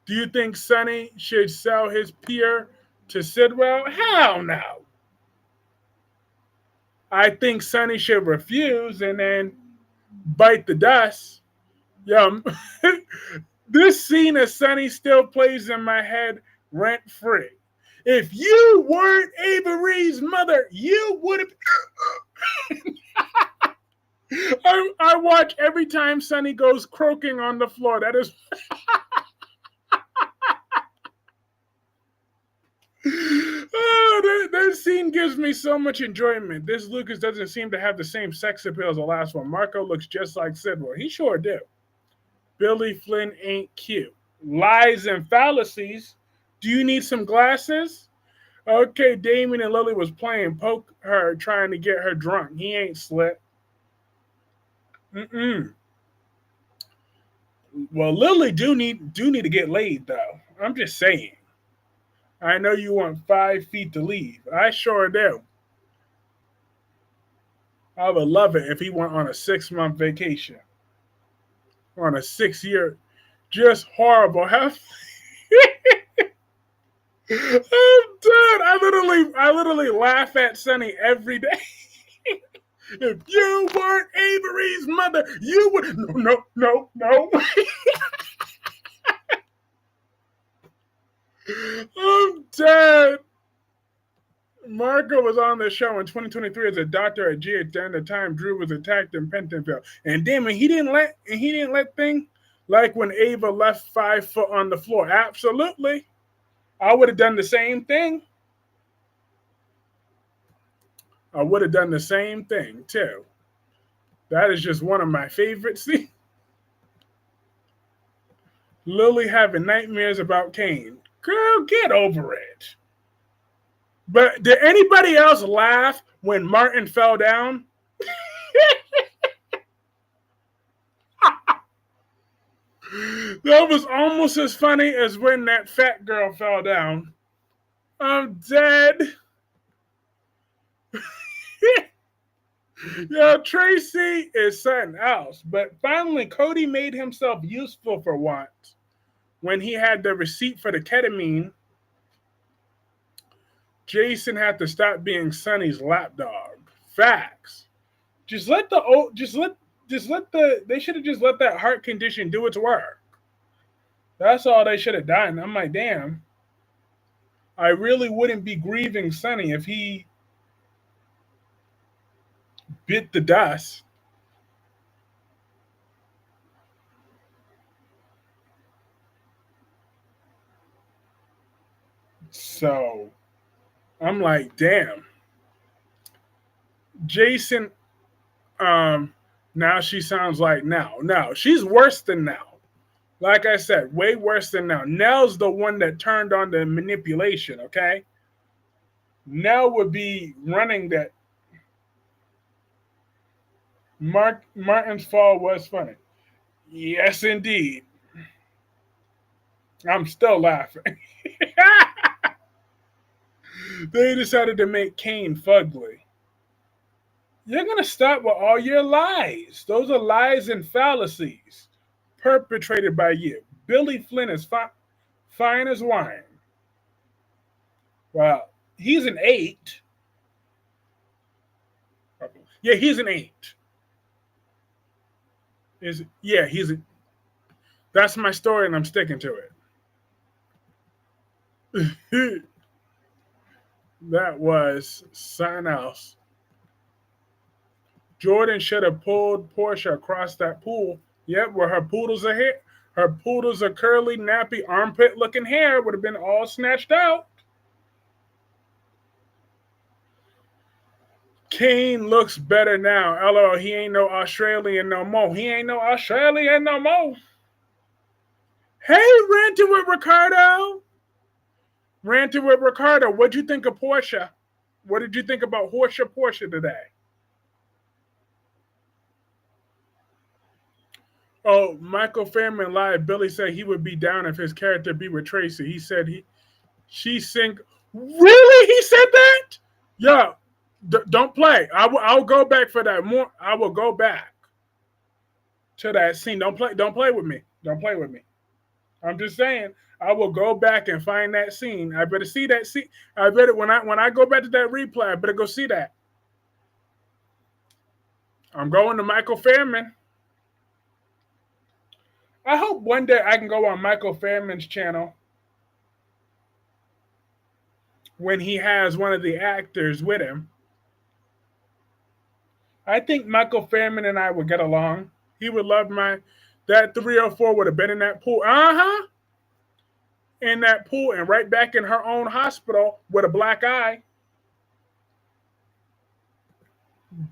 Do you think Sonny should sell his peer to Sidwell? Hell no. I think Sonny should refuse and then bite the dust. This scene of Sonny still plays in my head rent-free. If you weren't Avery's mother, you would have... I watch every time Sonny goes croaking on the floor. That is... This scene gives me so much enjoyment. This Lucas doesn't seem to have the same sex appeal as the last one. Marco looks just like Sidwell. He sure do. Billy Flynn ain't cute. Lies and fallacies. Do you need some glasses? Okay, Damien and Lily was playing poke her, trying to get her drunk. He ain't slick. Mm-mm. Well, Lily do need to get laid though. I'm just saying. I know you want 5 feet to leave. I sure do. I would love it if he went on a 6-month vacation. Or on a 6-year. Just horrible. I'm dead. I literally laugh at Sonny every day. If you weren't Avery's mother, you would. No. I'm dead. Marco was on the show in 2023 as a doctor at G at the time Drew was attacked in Pentonville. And damn it, he didn't let thing like when Ava left 5 foot on the floor. Absolutely. I would have done the same thing. I would have done the same thing too. That is just one of my favorite scenes. Lily having nightmares about Kane. Girl, get over it. But did anybody else laugh when Martin fell down? That was almost as funny as when that fat girl fell down. I'm dead. Yeah, Tracy is something else. But finally, Cody made himself useful for once when he had the receipt for the ketamine. Jason had to stop being Sonny's lapdog. Facts. They should have just let that heart condition do its work. That's all they should have done. I'm like, damn. I really wouldn't be grieving Sonny if he bit the dust. So I'm like, damn. Jason, now she sounds like now. No, she's worse than now. Like I said, way worse than now. Nell's the one that turned on the manipulation, okay? Nell would be running that. Martin's fall was funny. Yes, indeed. I'm still laughing. They decided to make Kane fugly. You're going to stop with all your lies. Those are lies and fallacies perpetrated by you. Billy Flynn is fine as wine. Well, he's an 8. Yeah, he's an 8. That's my story and I'm sticking to it. That was something else. Jordan should have pulled Portia across that pool. Yep, where her poodles are here. Her poodles are curly, nappy, armpit-looking hair would have been all snatched out. Kane looks better now. LOL, he ain't no Australian no more. Hey, Ranting with Ricardo. What'd you think of Portia? What did you think about Portia today? Oh, Michael Fairman lied. Billy said he would be down if his character be with Tracy. He said she sink. Really? He said that? Yeah. Don't play. I'll go back for that more. I will go back to that scene. Don't play with me. I'm just saying. I will go back and find that scene. I better see that scene. I better when I go back to that replay, I better go see that. I'm going to Michael Fairman. I hope one day I can go on Michael Fairman's channel when he has one of the actors with him. I think Michael Fairman and I would get along. He would love that 304 would have been in that pool. In that pool and right back in her own hospital with a black eye.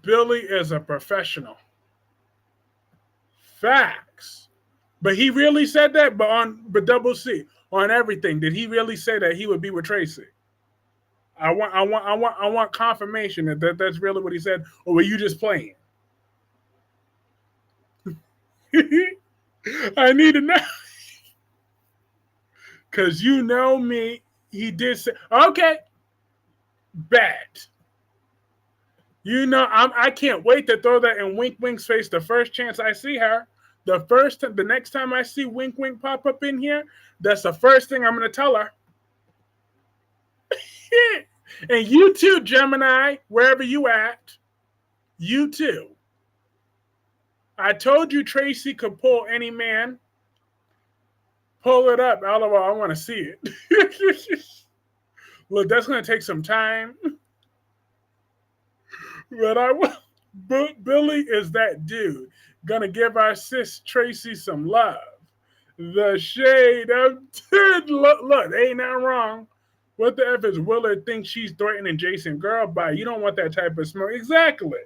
Billy is a professional. Facts. But he really said that, but double C on everything. Did he really say that he would be with Tracy? I want confirmation that's really what he said, or were you just playing? I need to know because you know me. He did say, okay, bet. I can't wait to throw that in Wink Wink's face the first chance I see her. The next time I see Wink Wink pop up in here, that's the first thing I'm gonna tell her. And you too, Gemini, wherever you at, you too. I told you Tracy could pull any man. Pull it up, Oliver. I want to see it. Look, that's gonna take some time, but I will. Billy is that dude. Gonna give our sis Tracy some love. The shade of look, ain't nothing wrong. What the F is Willard thinks she's threatening Jason? Girl, bye. You don't want that type of smoke. Exactly.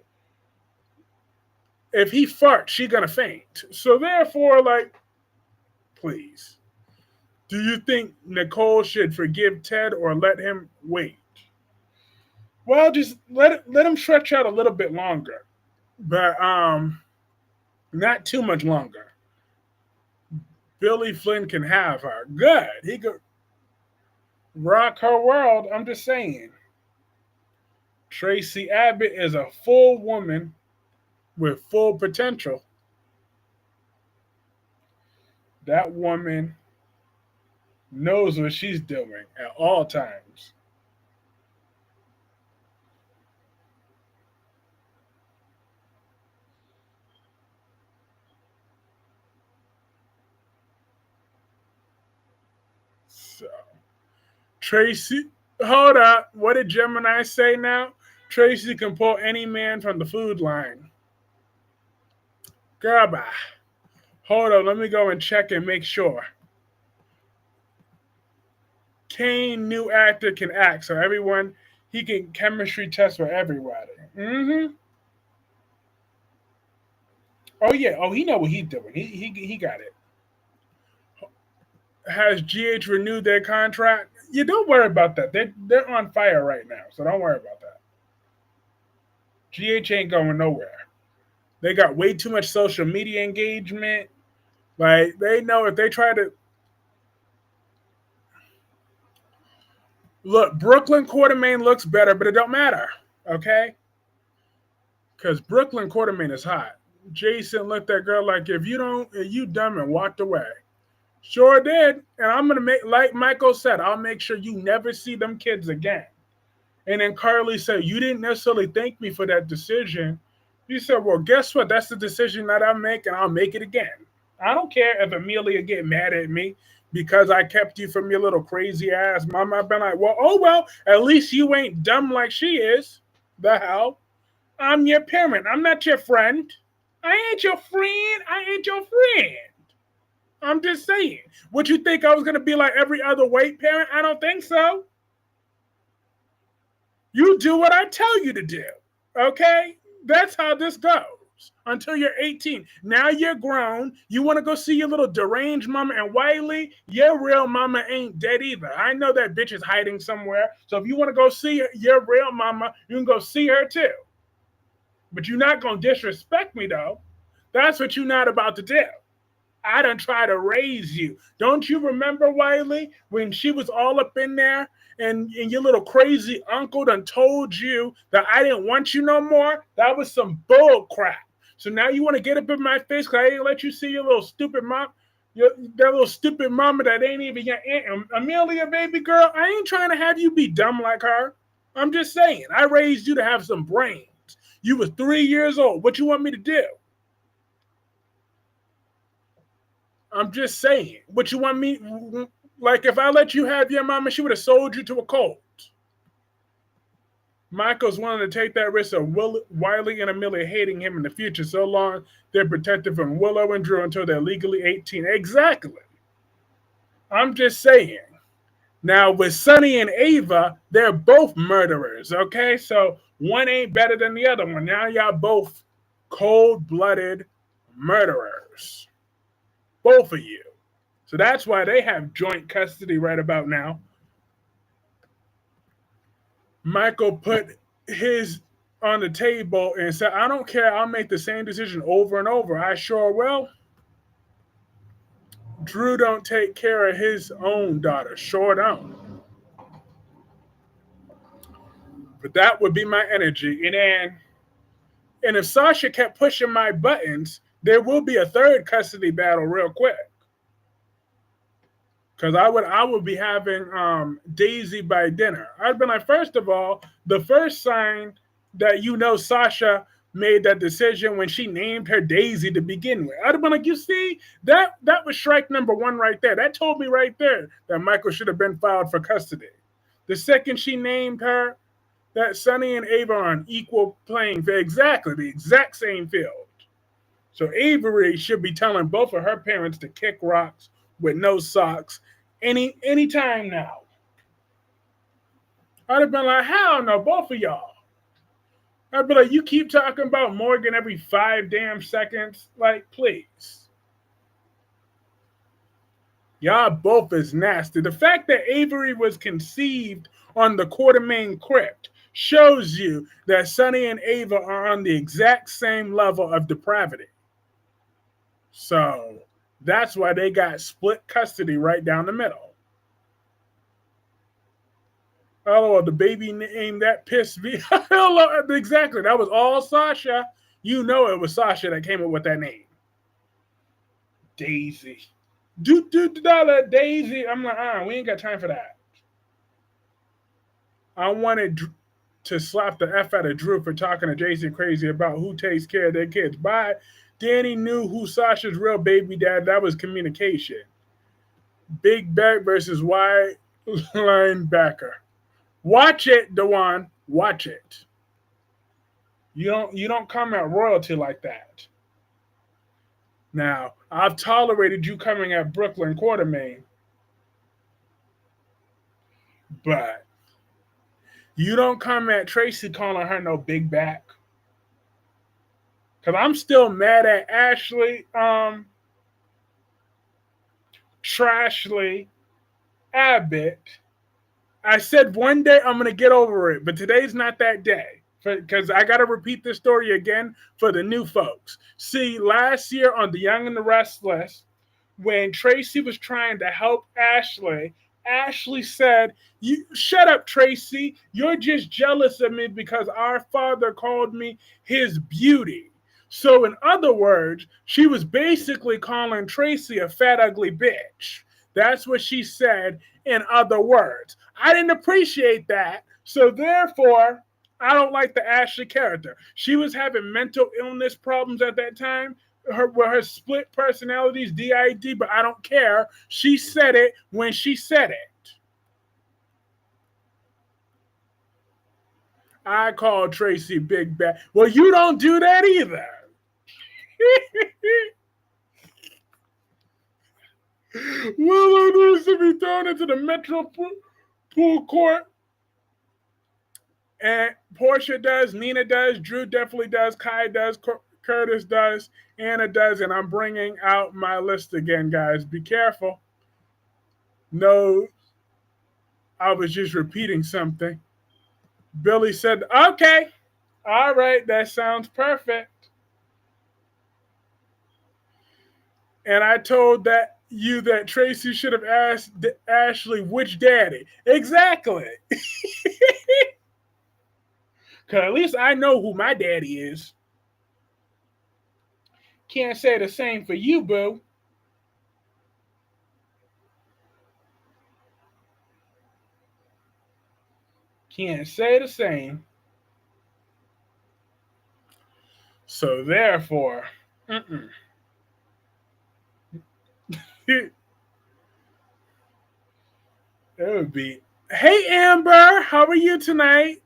If he farts, she gonna faint. So therefore, like, please. Do you think Nicole should forgive Ted or let him wait? Well, just let him stretch out a little bit longer. But not too much longer. Billy Flynn can have her. Good. He could rock her world. I'm just saying. Tracy Abbott is a full woman with full potential. That woman knows what she's doing at all times. So, Tracy, hold up. What did Gemini say now? Tracy can pull any man from the food line. Girl, bye. Hold on, let me go and check and make sure. Kane, new actor, can act, so everyone, he can chemistry test for everybody. Mm-hmm. Oh yeah. Oh, he know what he's doing. He got it. Has GH renewed their contract? Yeah, don't worry about that. They're on fire right now, so don't worry about that. GH ain't going nowhere. They got way too much social media engagement. Like they know if they try to look, Brooklyn Quartermain looks better, but it don't matter. Okay? Because Brooklyn Quartermain is hot. Jason looked at girl like if you dumb and walked away. Sure did. And I'm gonna make like Michael said, I'll make sure you never see them kids again. And then Carly said, you didn't necessarily thank me for that decision. He said, well, guess what? That's the decision that I make, and I'll make it again. I don't care if Amelia get mad at me because I kept you from your little crazy ass mama. I've been like, well, oh well, at least you ain't dumb like she is. The hell? I'm your parent. I'm not your friend. I ain't your friend. I ain't your friend. I'm just saying. Would you think I was gonna be like every other white parent? I don't think so. You do what I tell you to do. Okay? That's how this goes. Until you're 18. Now you're grown. You want to go see your little deranged mama and Wiley? Your real mama ain't dead either. I know that bitch is hiding somewhere. So if you want to go see your real mama, you can go see her too. But you're not going to disrespect me though. That's what you're not about to do. I done try to raise you. Don't you remember, Wiley, when she was all up in there and your little crazy uncle done told you that I didn't want you no more? That was some bull crap. So now you want to get up in my face because I didn't let you see your little stupid mom, that little stupid mama that ain't even your aunt. Amelia, baby girl, I ain't trying to have you be dumb like her. I'm just saying, I raised you to have some brains. You was 3 years old. What you want me to do? I'm just saying. What you want me, like if I let you have your mama, she would have sold you to a cult. Michael's willing to take that risk of Wiley and Amelia hating him in the future so long they're protected from Willow and Drew until they're legally 18. Exactly. I'm just saying. Now, with Sonny and Ava, they're both murderers, okay? So one ain't better than the other one. Now y'all both cold-blooded murderers. Both of you. So that's why they have joint custody right about now. Michael put his on the table and said, I don't care. I'll make the same decision over and over. I sure will. Drew don't take care of his own daughter. Sure don't. But that would be my energy. And if Sasha kept pushing my buttons, there will be a third custody battle real quick. Because I would be having Daisy by dinner. I'd been like, first of all, the first sign that Sasha made that decision when she named her Daisy to begin with. I'd have been like, you see, that was strike number one right there. That told me right there that Michael should have been filed for custody. The second she named her, that Sonny and Ava are on equal playing field, exactly the exact same field. So Avery should be telling both of her parents to kick rocks with no socks any time now. I'd have been like, hell no, both of y'all. I'd be like, you keep talking about Morgan every 5 damn seconds. Like, please. Y'all both is nasty. The fact that Avery was conceived on the Quartermain crypt shows you that Sonny and Ava are on the exact same level of depravity. So that's why they got split custody right down the middle. Oh, the baby name that pissed me. Exactly. That was all Sasha. You know it was Sasha that came up with that name. Daisy. Daisy. I'm like, we ain't got time for that. I wanted to slap the F out of Drew for talking to Jason crazy about who takes care of their kids. But Danny knew who Sasha's real baby dad. That was communication. Big back versus wide linebacker. Watch it, Dewan. Watch it. You don't come at royalty like that. Now, I've tolerated you coming at Brooklyn Quartermain, but you don't come at Tracy calling her no big back. Because I'm still mad at Ashley Trashly Abbott. I said one day I'm going to get over it, but today's not that day. Because I got to repeat this story again for the new folks. See, last year on The Young and the Restless, when Tracy was trying to help Ashley, Ashley said, "You shut up, Tracy. You're just jealous of me because our father called me his beauty." So in other words, she was basically calling Tracy a fat, ugly bitch. That's what she said in other words. I didn't appreciate that. So therefore, I don't like the Ashley character. She was having mental illness problems at that time. Her split personalities, DID, but I don't care. She said it when she said it. I call Tracy big bad. Well, you don't do that either. Willow needs to be thrown into the Metro pool court. And Portia does, Nina does, Drew definitely does, Kai does, Curtis does, Anna does, and I'm bringing out my list again, guys. Be careful. No, I was just repeating something. Billy said, okay, all right, that sounds perfect. And I told that Tracy should have asked Ashley which daddy. Exactly. Because at least I know who my daddy is. Can't say the same for you, boo. Can't say the same. So therefore, it would be, hey Amber, how are you tonight?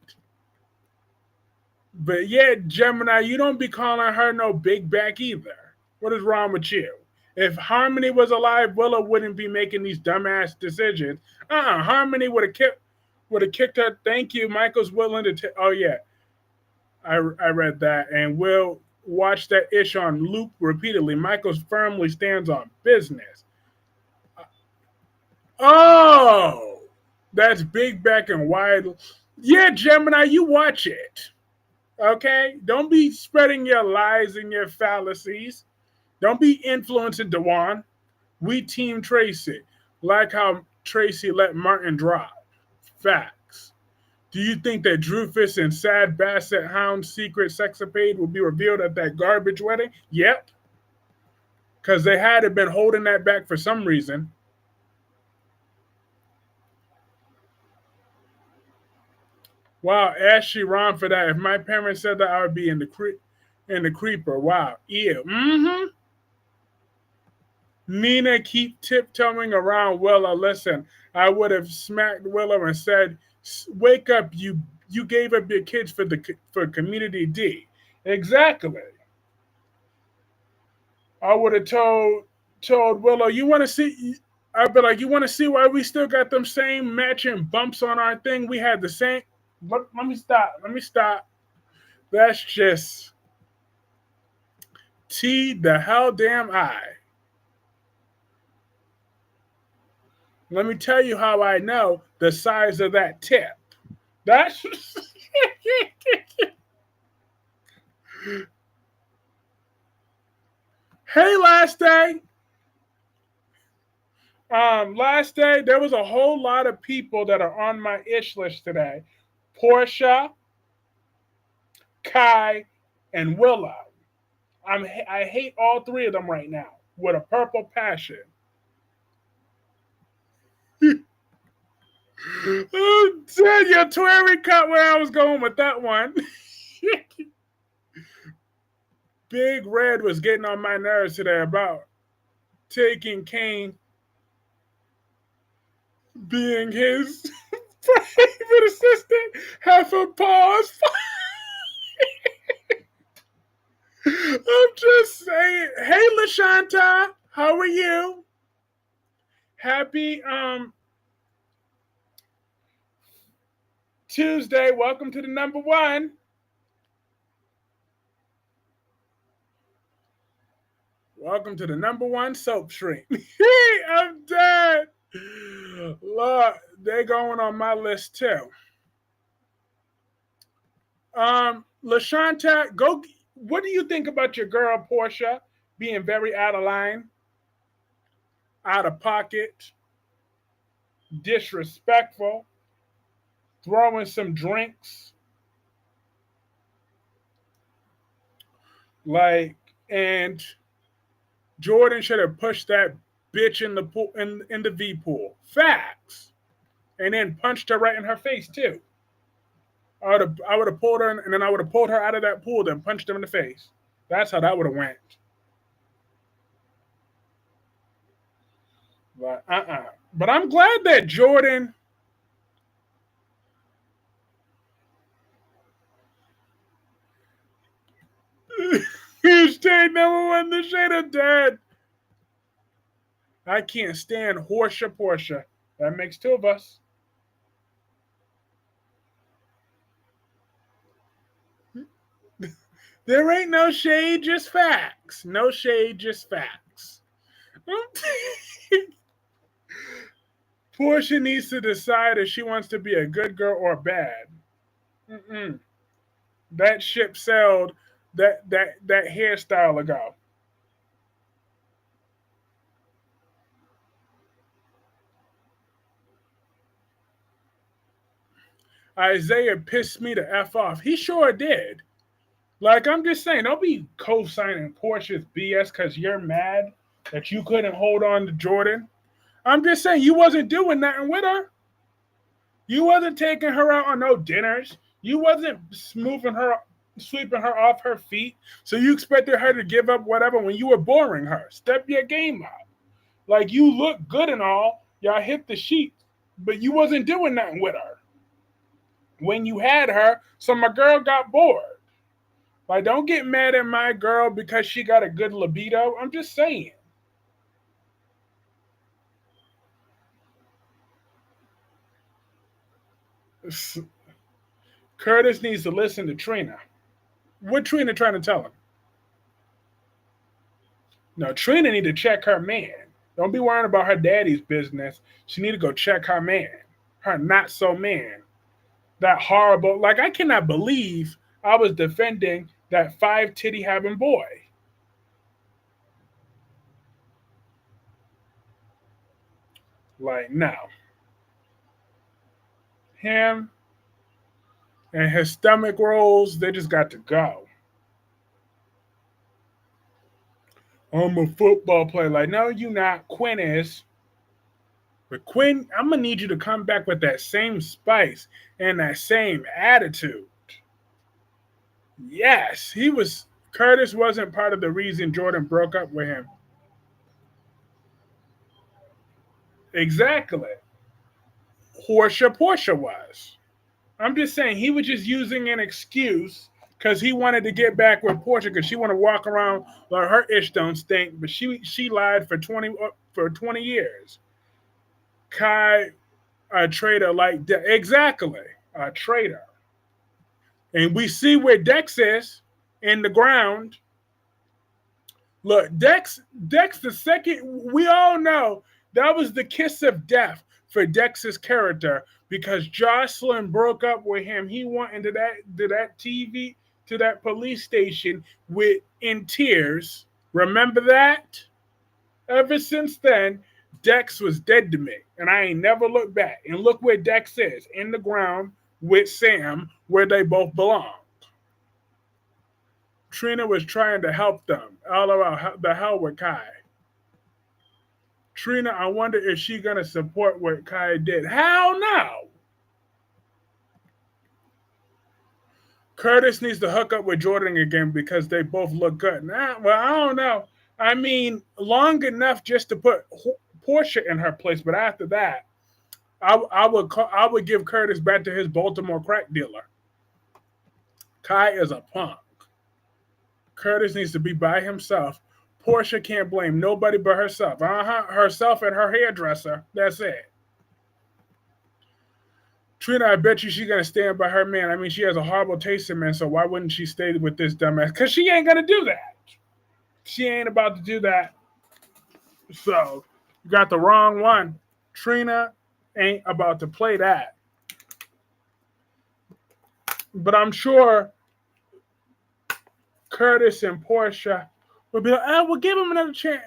But yeah, Gemini, you don't be calling her no big back either. What is wrong with you? If Harmony was alive, Willow wouldn't be making these dumbass decisions. Harmony would have kicked her. Thank you. Michael's willing to take. Oh yeah, I read that, and will watch that ish on loop repeatedly. Michael's firmly stands on business. Oh, that's big back and wide. Yeah, Gemini, you watch it. Okay? Don't be spreading your lies and your fallacies. Don't be influencing Dewan. We team Tracy. Like how Tracy let Martin drop. Facts. Do you think that Drufus and Sad Basset Hound's secret sexapade will be revealed at that garbage wedding? Yep. Because they had to been holding that back for some reason. Wow, Ashley wrong for that. If my parents said that, I would be in the creeper. Wow, ew. Nina keep tiptoeing around Willow. Listen, I would have smacked Willow and said, "Wake up! You gave up your kids for Community D." Exactly. I would have told Willow, "You want to see?" I'd be like, "You want to see why we still got them same matching bumps on our thing? We had the same." Let me stop. Let me stop. That's just T the hell damn I. Let me tell you how I know the size of that tip. That's hey, last day. Last day there was a whole lot of people that are on my ish list today. Portia, Kai, and Willow. I hate all three of them right now with a purple passion. Oh, Dad, your Twitter cut where I was going with that one. Big Red was getting on my nerves today about taking Kane being his favorite assistant. Half a pause. I'm just saying. Hey, LaShanta, how are you? Happy Tuesday. Welcome to the number one. Welcome to the number one soap stream. I'm dead. Lord, they're going on my list too. LaShanta, go. What do you think about your girl Portia being very out of line, out of pocket, disrespectful, throwing some drinks, like, and Jordan should have pushed that bitch in the pool in the V pool. Facts, and then punched her right in her face too. I would have pulled her, and then I would have pulled her out of that pool, then punched her in the face. That's how that would have went. But But I'm glad that Jordan. Hashtag number one, the shade of dead. I can't stand Portia. That makes two of us. There ain't no shade, just facts. No shade, just facts. Portia needs to decide if she wants to be a good girl or bad. Mm-mm. That ship sailed that hairstyle ago. Isaiah pissed me the F off. He sure did. Like, I'm just saying, don't be co-signing Portia's BS because you're mad that you couldn't hold on to Jordan. I'm just saying, you wasn't doing nothing with her. You wasn't taking her out on no dinners. You wasn't sweeping her off her feet. So you expected her to give up whatever when you were boring her. Step your game up. Like, you look good and all. Y'all hit the sheet. But you wasn't doing nothing with her when you had her. So my girl got bored. Like, don't get mad at my girl because she got a good libido. I'm just saying. Curtis needs to listen to Trina. What Trina trying to tell him? No, Trina need to check her man. Don't be worrying about her daddy's business. She need to go check her man. Her not so man. That horrible. Like, I cannot believe I was defending that 5 titty having boy. Like, no. Him and his stomach rolls, they just got to go. I'm a football player. Like, no, you not. Quinn is. But Quinn, I'm going to need you to come back with that same spice and that same attitude. Yes, he was. Curtis wasn't part of the reason Jordan broke up with him. Exactly. Portia was. I'm just saying he was just using an excuse because he wanted to get back with Portia because she want to walk around like her ish don't stink, but she lied for 20 years. Kai, a traitor like exactly a traitor, and we see where Dex is in the ground. Look, Dex the second, we all know that was the kiss of death for Dex's character because Jocelyn broke up with him. He went into that TV, to that police station in tears. Remember that? Ever since then, Dex was dead to me, and I ain't never looked back. And look where Dex is, in the ground with Sam, where they both belong. Trina was trying to help them. All about the hell with Kai. Trina, I wonder if she's going to support what Kai did. Hell no. Curtis needs to hook up with Jordan again because they both look good. Well, I don't know. I mean, long enough just to put Portia in her place, but after that, I would give Curtis back to his Baltimore crack dealer. Kai is a punk. Curtis needs to be by himself. Portia can't blame nobody but herself. Herself and her hairdresser. That's it. Trina, I bet you she's going to stand by her man. I mean, she has a horrible taste in men, so why wouldn't she stay with this dumbass? Because she ain't going to do that. She ain't about to do that. So, you got the wrong one. Trina ain't about to play that. But I'm sure Curtis and Portia would be like, we'll give him another chance.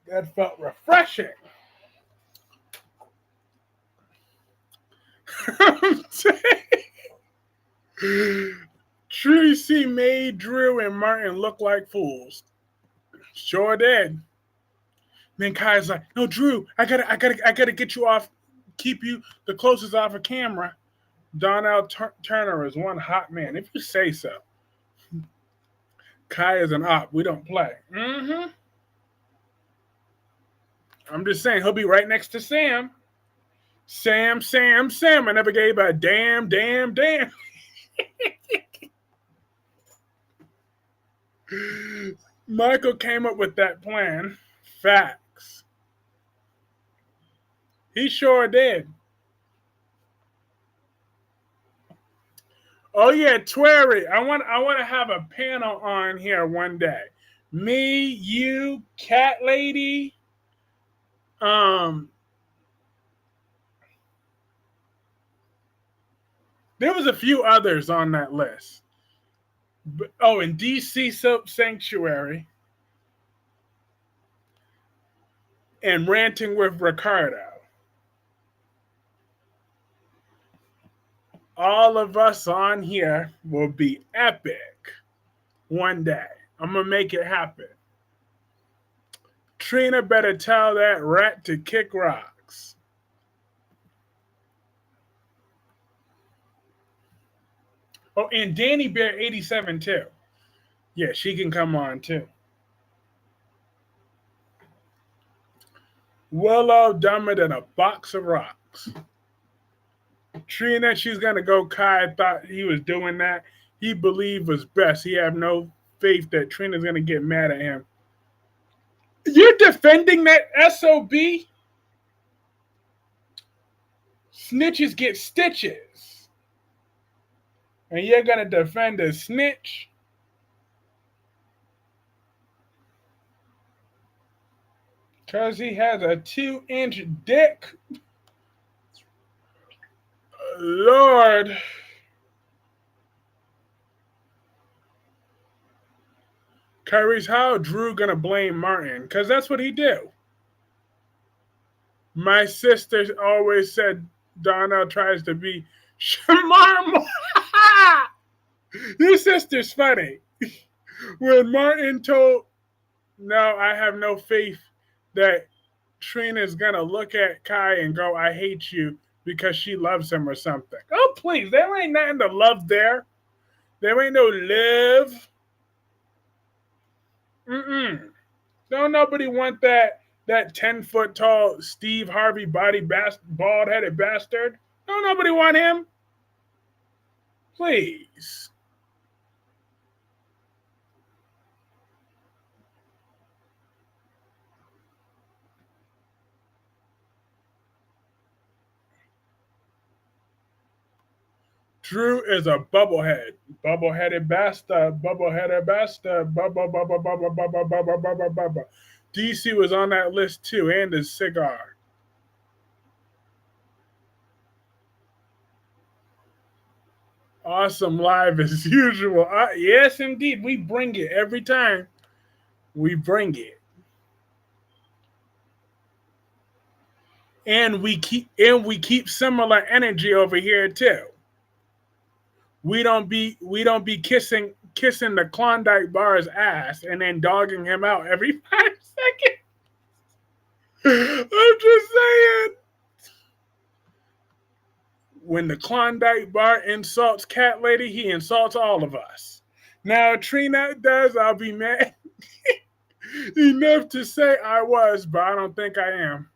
That felt refreshing. Tracy made Drew and Martin look like fools. Sure did. Then Kai's like, "No, Drew, I gotta get you off, keep you the closest off of camera." Donnell Turner is one hot man, if you say so. Kai is an op. We don't play. Mm-hmm. I'm just saying, he'll be right next to Sam. Sam. I never gave a damn. Michael came up with that plan. Facts. He sure did. Oh yeah, Twerry. I want to have a panel on here one day. Me, you, Cat Lady. There was a few others on that list. And DC Soap Sanctuary. And Ranting with Ricardo. All of us on here will be epic one day. I'm going to make it happen. Trina better tell that rat to kick rocks. Oh, and Danny Bear 87 too. Yeah, she can come on too. Willow dumber than a box of rocks. Trina, she's going to go. Kai thought he was doing that. he believed was best. He had no faith that Trina's gonna get mad at him. You're defending that SOB? Snitches get stitches. And you're gonna defend a snitch? Because he has a 2-inch dick? Lord. Kyreese, how Drew gonna blame Martin? Because that's what he do. My sister always said Donnell tries to be Shamar. Your sister's funny. When Martin told, no, I have no faith that Trina's gonna look at Kai and go, I hate you because she loves him or something. Oh, please, there ain't nothing to love there. There ain't no love. Don't nobody want that 10-foot tall Steve Harvey bald headed bastard. Don't nobody want him. Please. Drew is a bubblehead. Bubbleheaded bastard. Bubbleheaded bastard. Bubba. DC was on that list too, and his cigar. Awesome live as usual. Yes, indeed. We bring it every time. We bring it. And we keep similar energy over here too. We don't be kissing the Klondike bar's ass and then dogging him out every 5 seconds. I'm just saying. When the Klondike bar insults Cat Lady, he insults all of us. Now, Trina does, I'll be mad enough to say I was, but I don't think I am.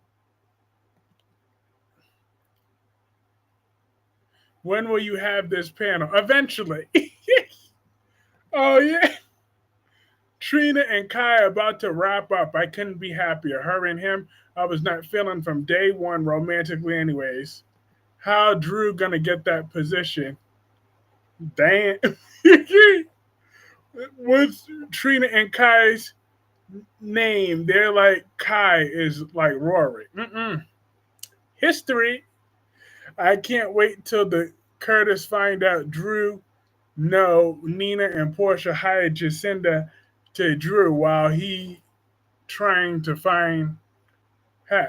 When will you have this panel? Eventually. Oh, yeah. Trina and Kai are about to wrap up. I couldn't be happier. Her and him, I was not feeling from day one romantically anyways. How Drew gonna get that position? Damn. What's Trina and Kai's name? They're like, Kai is like Rory. History. I can't wait till the Curtis find out Drew. No, Nina and Portia hired Jacinda to Drew while he trying to find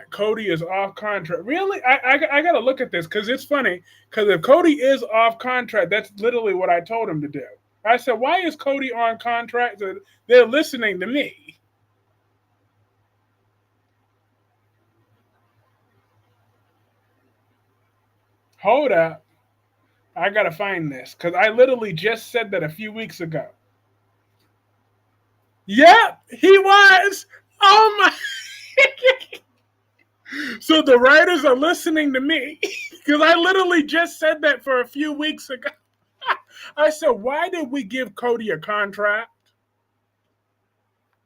Cody is off contract. Really? I got to look at this because it's funny. Because if Cody is off contract, that's literally what I told him to do. I said, why is Cody on contract? They're listening to me. Hold up. I got to find this because I literally just said that a few weeks ago. Yep, he was. Oh my. So the writers are listening to me because I literally just said that for a few weeks ago. I said, why did we give Cody a contract?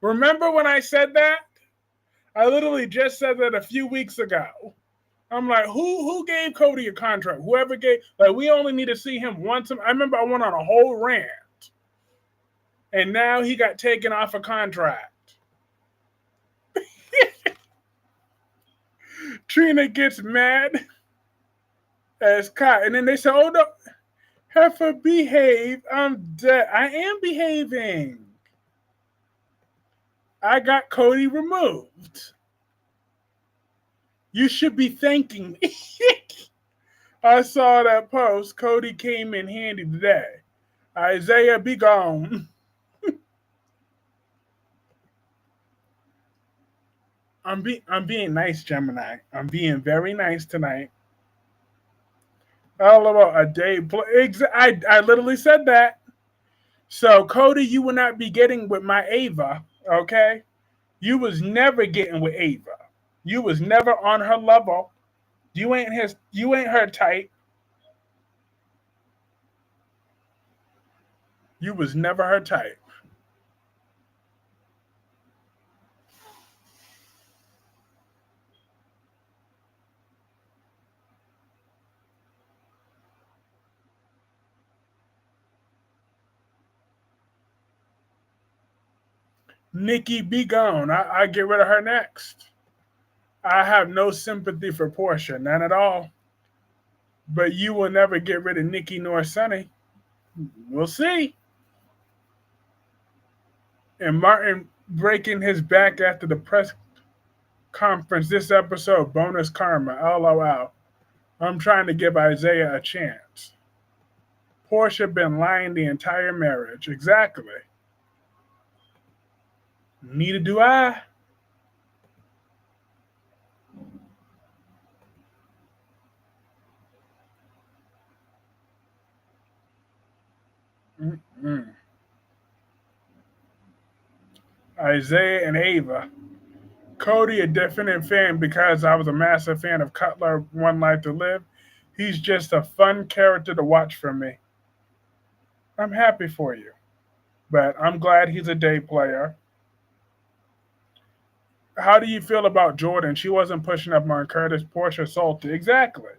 Remember when I said that? I literally just said that a few weeks ago. I'm like, who gave Cody a contract? Whoever gave, like, we only need to see him once. I remember I went on a whole rant. And now he got taken off a contract. Trina gets mad as Kai. And then they say, oh, no, Heifer, behave. I'm dead. I am behaving. I got Cody removed. You should be thanking me. I saw that post. Cody came in handy today. Isaiah, be gone. I'm being nice, Gemini. I'm being very nice tonight. All about a day. I literally said that. So, Cody, you will not be getting with my Ava, okay? You was never getting with Ava. You was never on her level. You ain't her type. You was never her type. Nikki, be gone. I get rid of her next. I have no sympathy for Portia, none at all. But you will never get rid of Nikki nor Sonny. We'll see. And Martin breaking his back after the press conference this episode, bonus karma, LOL. I'm trying to give Isaiah a chance. Portia been lying the entire marriage. Exactly. Neither do I. Mm-mm. Isaiah and Ava. Cody, a definite fan because I was a massive fan of Cutler One Life to Live. He's just a fun character to watch for me. I'm happy for you. But I'm glad he's a day player. How do you feel about Jordan? She wasn't pushing up on Curtis. Portia salty. Exactly.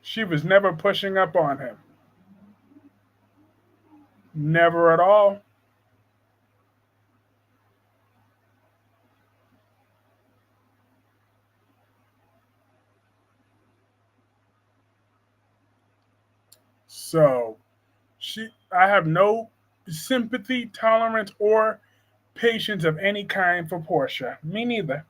She was never pushing up on him. Never at all. So I have no sympathy, tolerance, or patience of any kind for Portia. Me neither.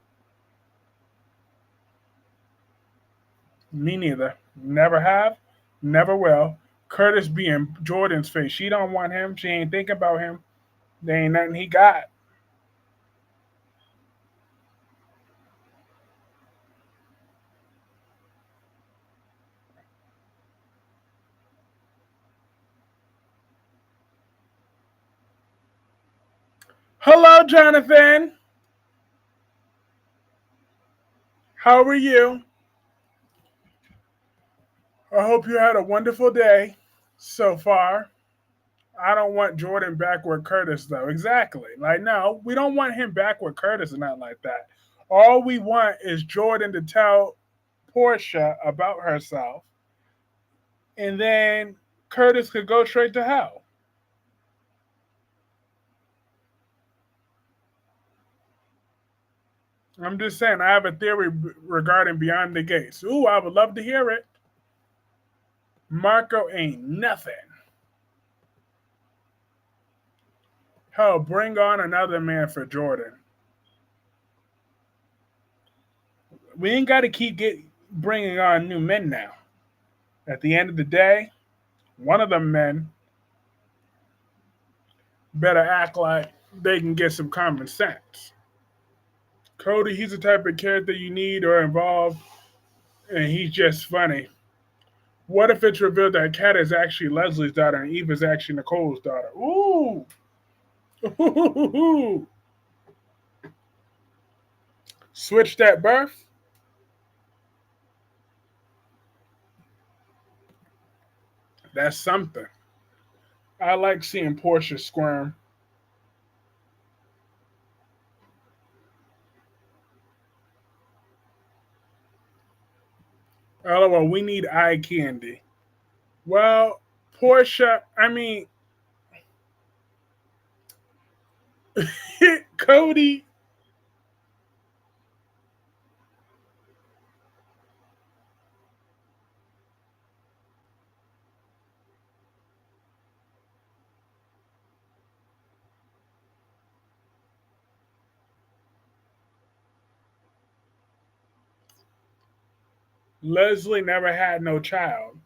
Me neither. Never have, never will. Curtis be in Jordan's face. She don't want him. She ain't thinking about him. There ain't nothing he got. Hello, Jonathan. How are you? I hope you had a wonderful day so far. I don't want Jordan back with Curtis though. Exactly. Like no, we don't want him back with Curtis or nothing like that. All we want is Jordan to tell Portia about herself, and then Curtis could go straight to hell. I'm just saying, I have a theory regarding Beyond the Gates. Ooh, I would love to hear it. Marco ain't nothing. Hell, bring on another man for Jordan. We ain't got to bringing on new men now. At the end of the day, one of them men better act like they can get some common sense. Cody, he's the type of character you need or involved, and he's just funny. What if it's revealed that Kat is actually Leslie's daughter and Eve is actually Nicole's daughter? Ooh! Ooh! Switch that birth? That's something. I like seeing Portia squirm. LOL, we need eye candy. Well, Portia, I mean, Cody. Leslie never had no child.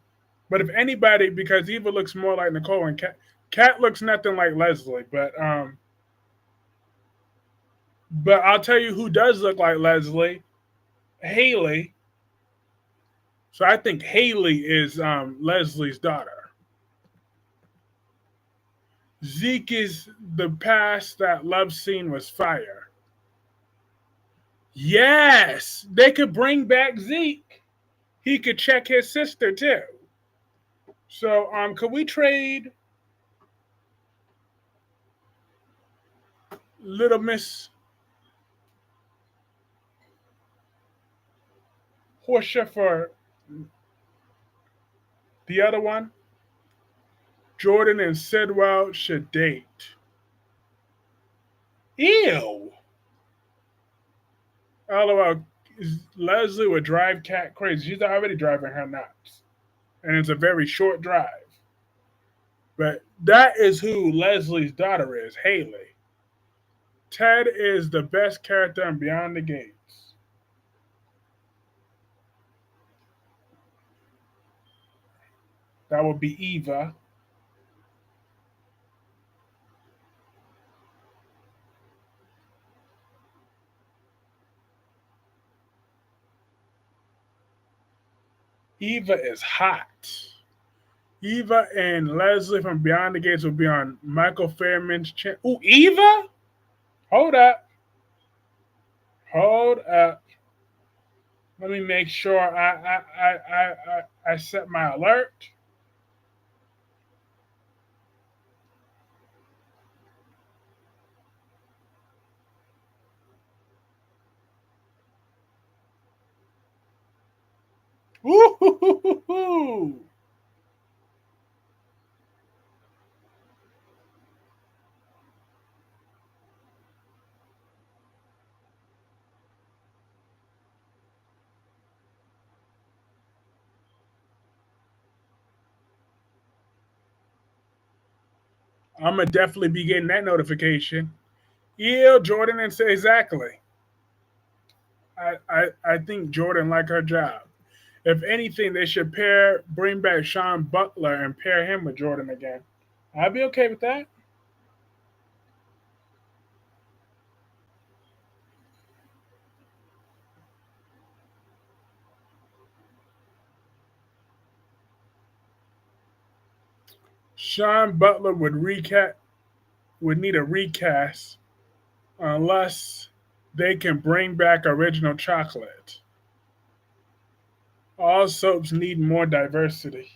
But if anybody, because Eva looks more like Nicole and Kat looks nothing like Leslie, but I'll tell you who does look like Leslie, Haley. So I think Haley is Leslie's daughter. Zeke is the past that love scene was fire. Yes, they could bring back Zeke. He could check his sister too. So, could we trade Little Miss Portia for the other one? Jordan and Sidwell should date. Ew. LOL. Leslie would drive Cat crazy. She's already driving her nuts. And it's a very short drive. But that is who Leslie's daughter is, Haley. Ted is the best character in Beyond the Gates. That would be Eva. Eva is hot. Eva and Leslie from Beyond the Gates will be on Michael Fairman's channel. Ooh, Eva? Hold up. Hold up. Let me make sure I set my alert. Ooh. I'm gonna definitely be getting that notification. Yeah, Jordan and say exactly. I think Jordan like her job. If anything, they should bring back Sean Butler and pair him with Jordan again. I'd be okay with that. Sean Butler would need a recast unless they can bring back original chocolate. All soaps need more diversity.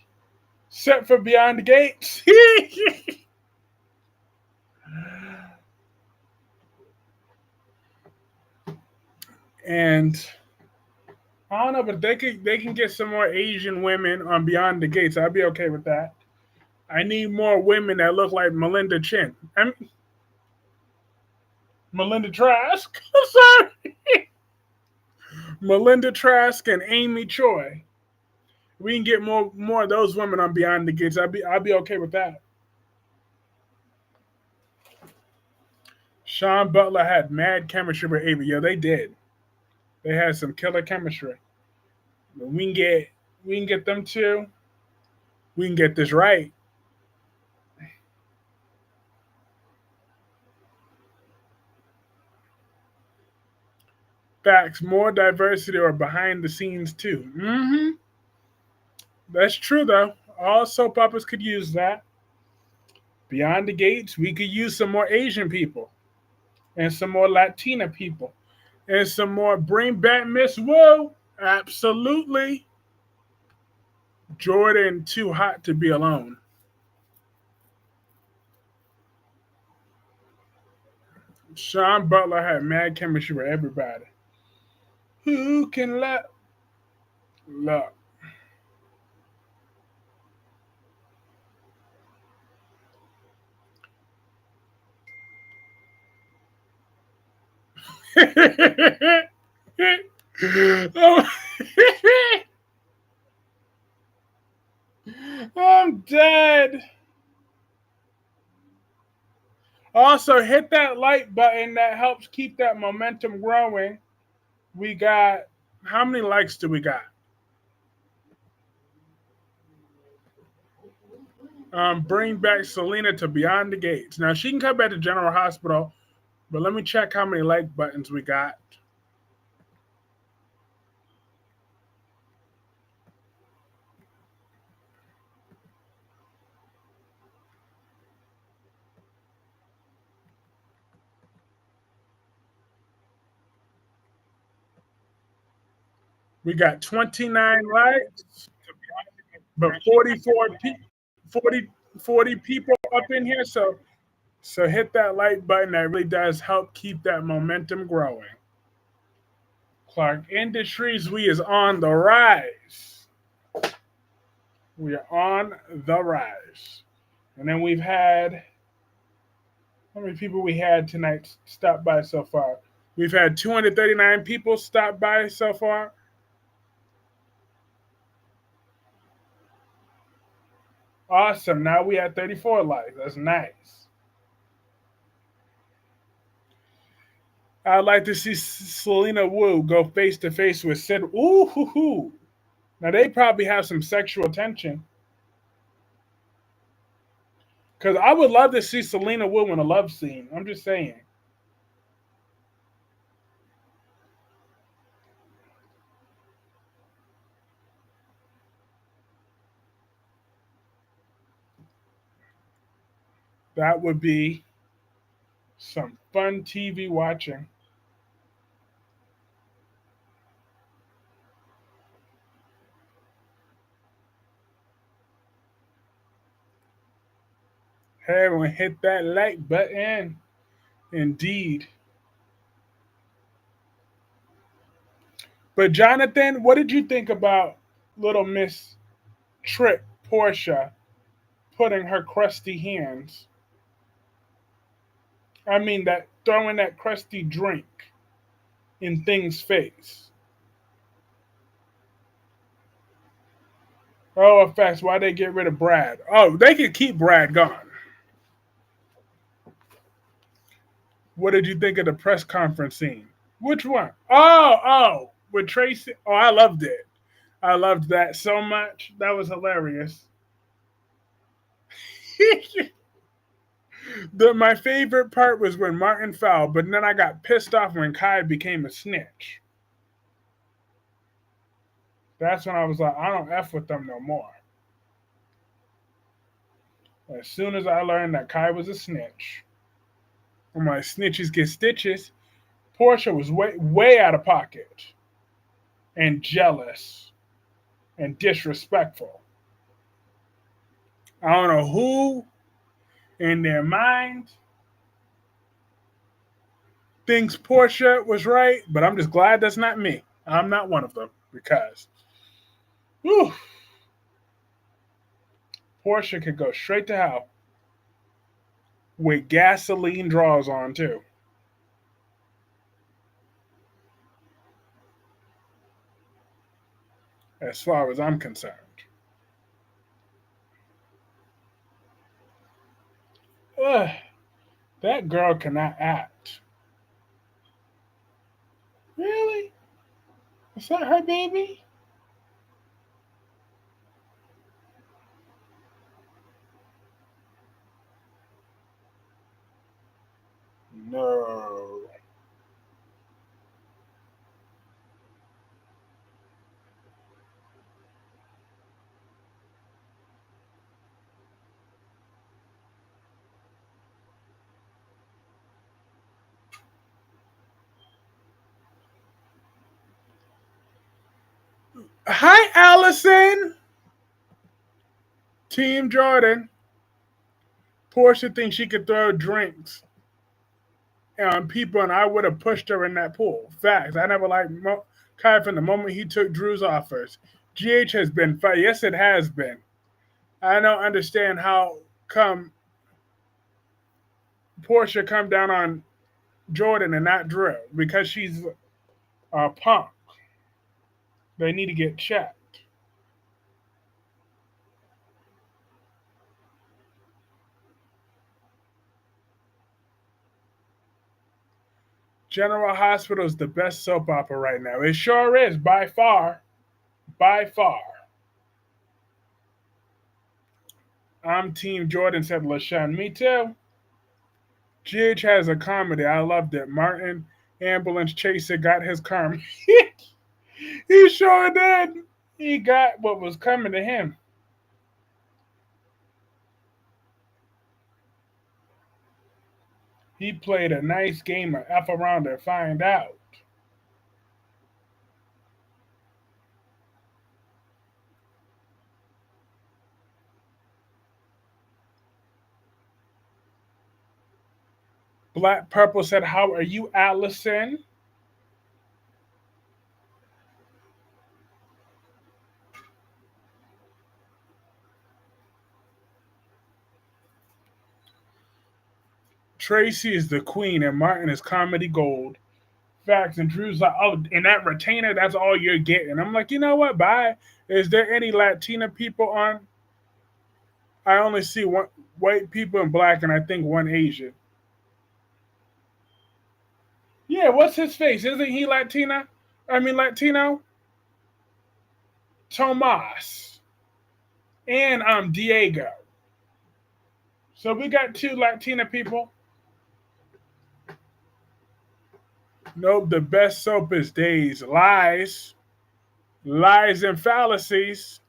Except for Beyond the Gates. And I don't know, but they can get some more Asian women on Beyond the Gates. I'd be okay with that. I need more women that look like Melinda Chin. I mean, Melinda Trask. Sorry. Melinda Trask and Amy Choi. We can get more of those women on Beyond the Gates. I'd be okay with that. Sean Butler had mad chemistry with Ava. Yeah, they did. They had some killer chemistry. But we can get them two. We can get this right. Facts, more diversity or behind the scenes too. That's true though. All soap operas could use that. Beyond the Gates, we could use some more Asian people and some more Latina people and some more bring back Miss Wu. Absolutely. Jordan too hot to be alone. Sean Butler had mad chemistry with everybody. Who can let look? Oh, I'm dead. Also, hit that like button that helps keep that momentum growing. We got how many likes do we got? Bring back Selena to Beyond the Gates. Now she can come back to General Hospital, but let me check how many like buttons we got. We got 29 likes. but 44 40, 40 people up in here, so hit that like button. That really does help keep that momentum growing. Clarke Industries, we is on the rise. We are on the rise. And then we've had, how many people we had tonight stop by so far? We've had 239 people stop by so far. Awesome. Now we have 34 likes. That's nice. I'd like to see Selena Wu go face to face with Sid. Ooh, hoo, hoo. Now they probably have some sexual tension. Because I would love to see Selena Wu in a love scene. I'm just saying. That would be some fun TV watching. Hey, everyone, hit that like button. Indeed. But Jonathan, what did you think about little Miss Trick Portia putting her crusty hands? I mean, that throwing that crusty drink in Thing's face. Oh, effects. Why they get rid of Brad? Oh, they could keep Brad gone. What did you think of the press conference scene? Which one? Oh, with Tracy. Oh, I loved it. I loved that so much. That was hilarious. My favorite part was when Martin fell, but then I got pissed off when Kai became a snitch. That's when I was like, I don't F with them no more. As soon as I learned that Kai was a snitch, I'm like, snitches get stitches. Portia was way out of pocket and jealous and disrespectful. I don't know who in their mind thinks Portia was right, but I'm just glad that's not me. I'm not one of them because whew, Portia could go straight to hell with gasoline draws on too, as far as I'm concerned. Ugh, that girl cannot act. Really? Is that her baby? No. Hi, Allison. Team Jordan. Portia thinks she could throw drinks on people, and I would have pushed her in that pool. Facts. I never liked Kai from the moment he took Drew's offers. GH has been fun. Yes, it has been. I don't understand how come Portia come down on Jordan and not Drew because she's a punk. They need to get checked. General Hospital is the best soap opera right now. It sure is, by far. By far. I'm Team Jordan, said LaShawn. Me too. GH has a comedy. I loved it. Martin, ambulance chaser, got his karma. He sure did. He got what was coming to him. He played a nice game of F around and find out. Black Purple said, "How are you, Allison?" Tracy is the queen and Martin is comedy gold. Facts. And Drew's like, "Oh, and that retainer, that's all you're getting." I'm like, you know what? Bye. Is there any Latina people on? I only see one white people and black, and I think one Asian. Yeah, what's his face? Isn't he Latina? I mean Latino? Tomas. And Diego. So we got two Latina people. Nope, the best soap is Days. Lies. Lies and fallacies.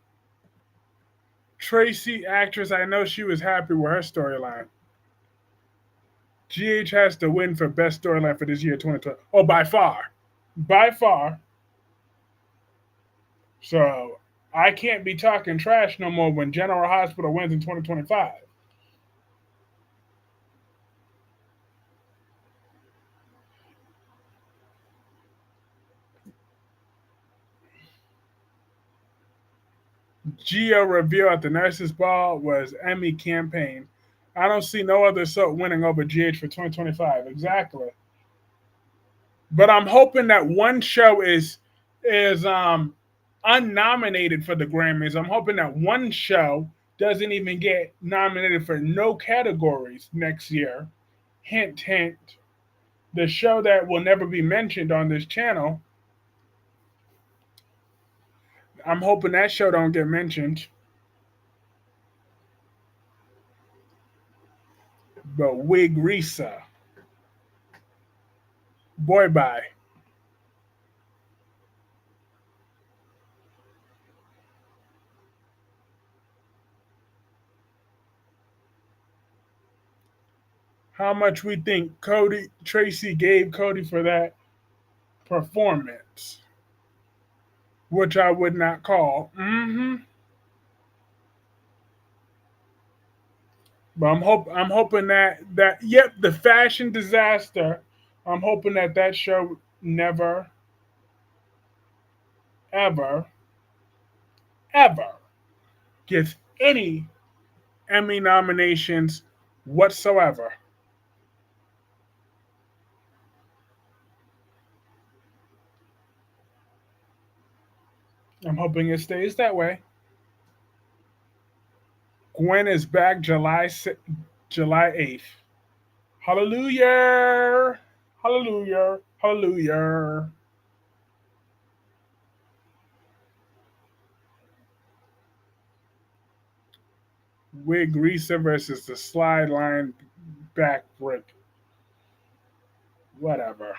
Tracy, actress, I know she was happy with her storyline. GH has to win for best storyline for this year, 2020. Oh, by far. By far. So I can't be talking trash no more when General Hospital wins in 2025. Geo reveal at the Nurses Ball was Emmy campaign. I don't see no other soap winning over GH for 2025. Exactly. But I'm hoping that one show is unnominated for the Grammys. I'm hoping that one show doesn't even get nominated for no categories next year. Hint, hint. The show that will never be mentioned on this channel. I'm hoping that show don't get mentioned. But Wig Risa. Boy bye. How much we think Cody Tracy gave Cody for that performance, which I would not call. But I'm hoping that yep, the fashion disaster. I'm hoping that show never ever ever gets any Emmy nominations whatsoever. I'm hoping it stays that way. Gwen is back July 8th. Hallelujah! Hallelujah! Hallelujah! Wig Risa versus the slide line back brick. Whatever.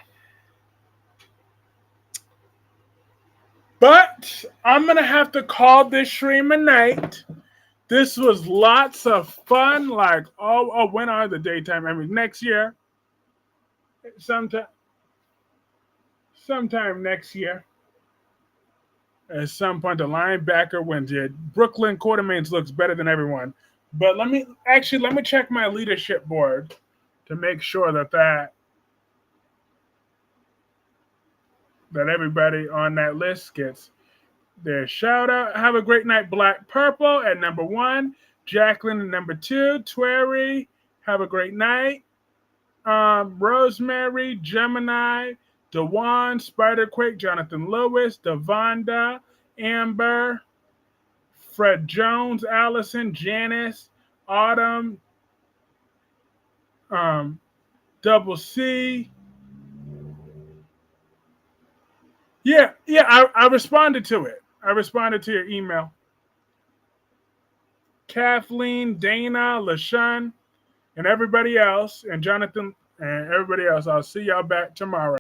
But I'm gonna have to call this stream a night. This was lots of fun. Like, when are the daytime? I mean, next year, sometime, sometime next year. At some point, the linebacker wins it. Brooklyn Quartermains looks better than everyone. But let me check my leadership board to make sure that everybody on that list gets their shout out. Have a great night, Black Purple at number 1. Jacqueline at number 2. Twerry, have a great night. Rosemary, Gemini, Dewan, Spiderquake, Jonathan Lewis, Devonda, Amber, Fred Jones, Allison, Janice, Autumn, Double C. Yeah, I responded to it. I responded to your email. Kathleen, Dana, LaShawn, and everybody else, and Jonathan, and everybody else. I'll see y'all back tomorrow.